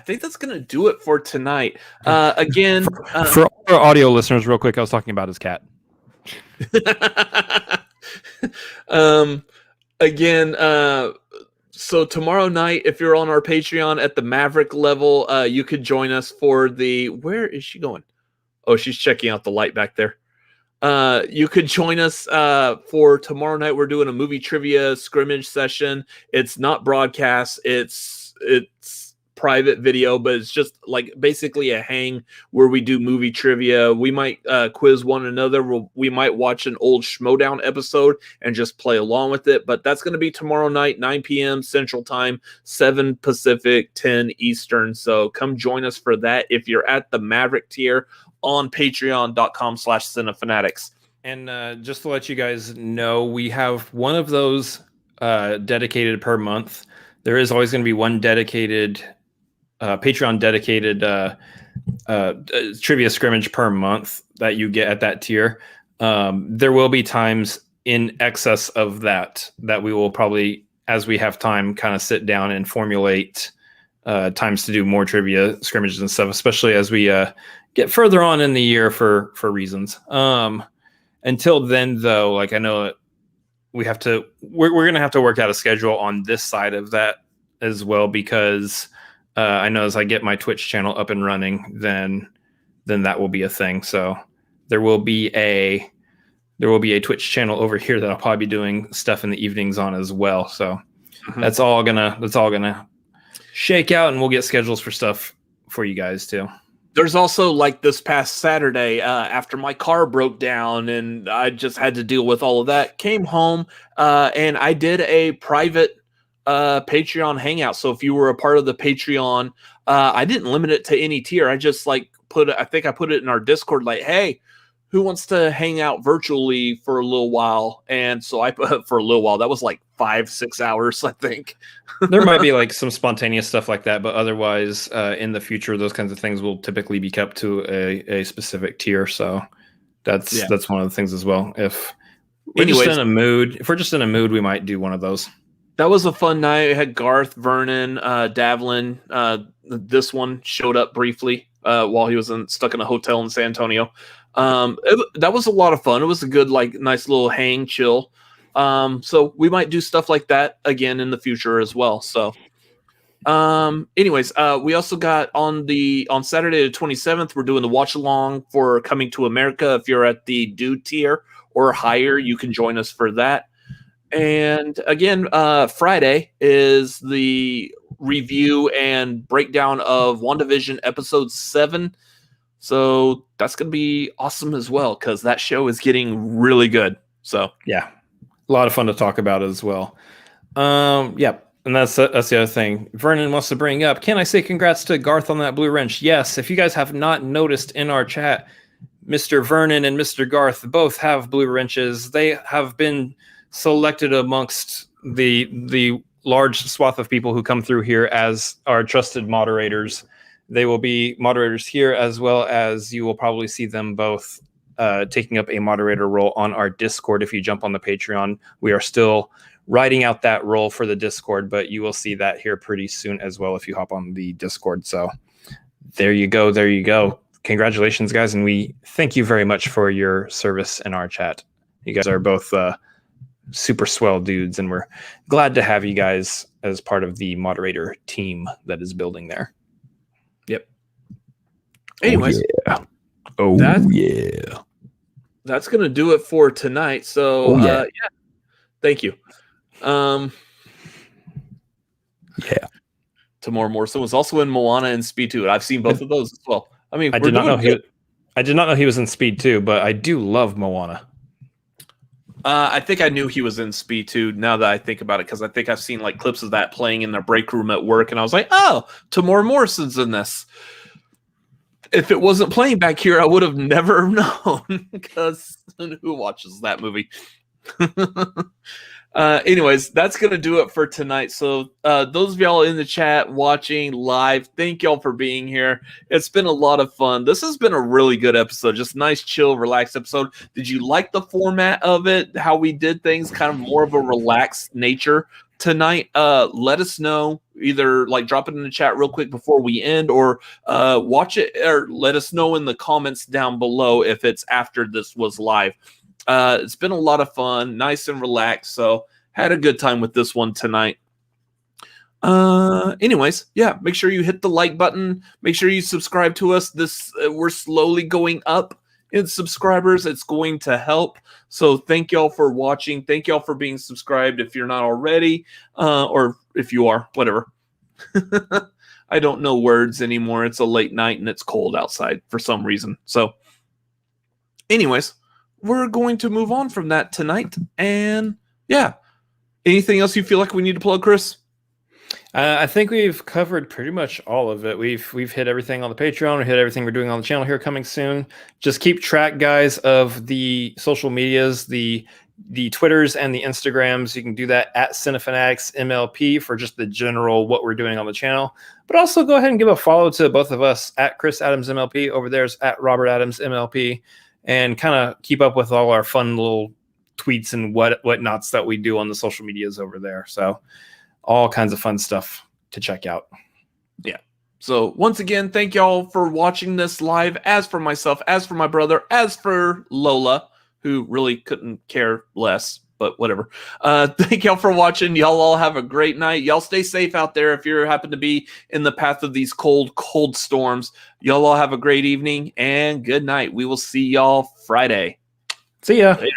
think that's gonna do it for tonight. Again, for our audio listeners, real quick, I was talking about his cat. Again, so tomorrow night, if you're on our Patreon at the Maverick level, you could join us for where is she going? Oh, she's checking out the light back there. You could join us for tomorrow night. We're doing a movie trivia scrimmage session. It's not broadcast. It's private video, but it's just like basically a hang where we do movie trivia. We might quiz one another. We might watch an old Schmodown episode and just play along with it. But that's going to be tomorrow night, 9 p.m. Central Time, 7 Pacific, 10 Eastern. So come join us for that if you're at the Maverick tier on patreon.com/cinefanatics. And just to let you guys know, we have one of those dedicated per month. There is always going to be one dedicated Patreon dedicated trivia scrimmage per month that you get at that tier. There will be times in excess of that we will probably, as we have time, kind of sit down and formulate times to do more trivia scrimmages and stuff, especially as we get further on in the year for reasons. Until then, though, like, I know we're going to have to work out a schedule on this side of that as well, because I know as I get my Twitch channel up and running, then that will be a thing. So there will be a Twitch channel over here that I'll probably be doing stuff in the evenings on as well. So that's all gonna shake out, and we'll get schedules for stuff for you guys too. There's also, like, this past Saturday, after my car broke down and I just had to deal with all of that, came home and I did a private Patreon hangout. So if you were a part of the Patreon, I didn't limit it to any tier. I just I put it in our Discord, like, hey, who wants to hang out virtually for a little while? And so I put for a little while. That was like 5-6 hours, I think. There might be like some spontaneous stuff like that, but otherwise, in the future, those kinds of things will typically be kept to a specific tier. So that's one of the things as well. If we're just in a mood, we might do one of those. That was a fun night. It had Garth, Vernon, Davlen. This one showed up briefly while he was stuck in a hotel in San Antonio. That was a lot of fun. It was a good, nice little hang, chill. So we might do stuff like that again in the future as well. So, anyways, we also got on Saturday the 27th, we're doing the watch along for Coming to America. If you're at the Dune tier or higher, you can join us for that. And again, Friday is the review and breakdown of WandaVision episode 7. So that's going to be awesome as well, because that show is getting really good. So yeah, a lot of fun to talk about as well. Yeah, and that's the other thing. Vernon wants to bring up, can I say congrats to Garth on that blue wrench? Yes, if you guys have not noticed in our chat, Mr. Vernon and Mr. Garth both have blue wrenches. They have been selected amongst the large swath of people who come through here as our trusted moderators. They will be moderators here, as well as you will probably see them both taking up a moderator role on our Discord. If you jump on the Patreon, we are still writing out that role for the Discord, but you will see that here pretty soon as well if you hop on the Discord. So there you go. There you go. Congratulations, guys. And we thank you very much for your service in our chat. You guys are both super swell dudes, and we're glad to have you guys as part of the moderator team that is building there. Yep. Anyways, that's gonna do it for tonight. So yeah, thank you. Yeah, Tamora Morrison was also in Moana and Speed 2. I've seen both of those as well. I mean, I did not know he was in Speed 2, but I do love Moana. I think I knew he was in Speed 2 now that I think about it, because I think I've seen clips of that playing in their break room at work, and I was like, oh, Tamora Morrison's in this. If it wasn't playing back here, I would have never known, because who watches that movie? Anyways, that's going to do it for tonight. So those of y'all in the chat watching live, thank y'all for being here. It's been a lot of fun. This has been a really good episode. Just nice, chill, relaxed episode. Did you like the format of it? How we did things, kind of more of a relaxed nature tonight? Let us know. Either drop it in the chat real quick before we end, or watch it, or let us know in the comments down below if it's after this was live. It's been a lot of fun, nice and relaxed. So had a good time with this one tonight. Anyways, yeah, make sure you hit the like button. Make sure you subscribe to us. We're slowly going up in subscribers. It's going to help. So thank y'all for watching. Thank y'all for being subscribed if you're not already, or if you are, whatever. I don't know words anymore. It's a late night and it's cold outside for some reason. So anyways, we're going to move on from that tonight. And yeah, anything else you feel like we need to plug, Chris? I think we've covered pretty much all of it. We've hit everything on the Patreon. We hit everything we're doing on the channel here coming soon. Just keep track, guys, of the social medias, the Twitters and the Instagrams. You can do that at Cinefanatics MLP for just the general what we're doing on the channel. But also go ahead and give a follow to both of us at Chris Adams MLP. Over there's at Robert Adams MLP. And kind of keep up with all our fun little tweets and whatnots that we do on the social medias over there. So all kinds of fun stuff to check out. Yeah. So once again, thank y'all for watching this live. As for myself, as for my brother, as for Lola, who really couldn't care less, but whatever. Thank y'all for watching. Y'all all have a great night. Y'all stay safe out there if you happen to be in the path of these cold storms. Y'all all have a great evening and good night. We will see y'all Friday. See ya. Later.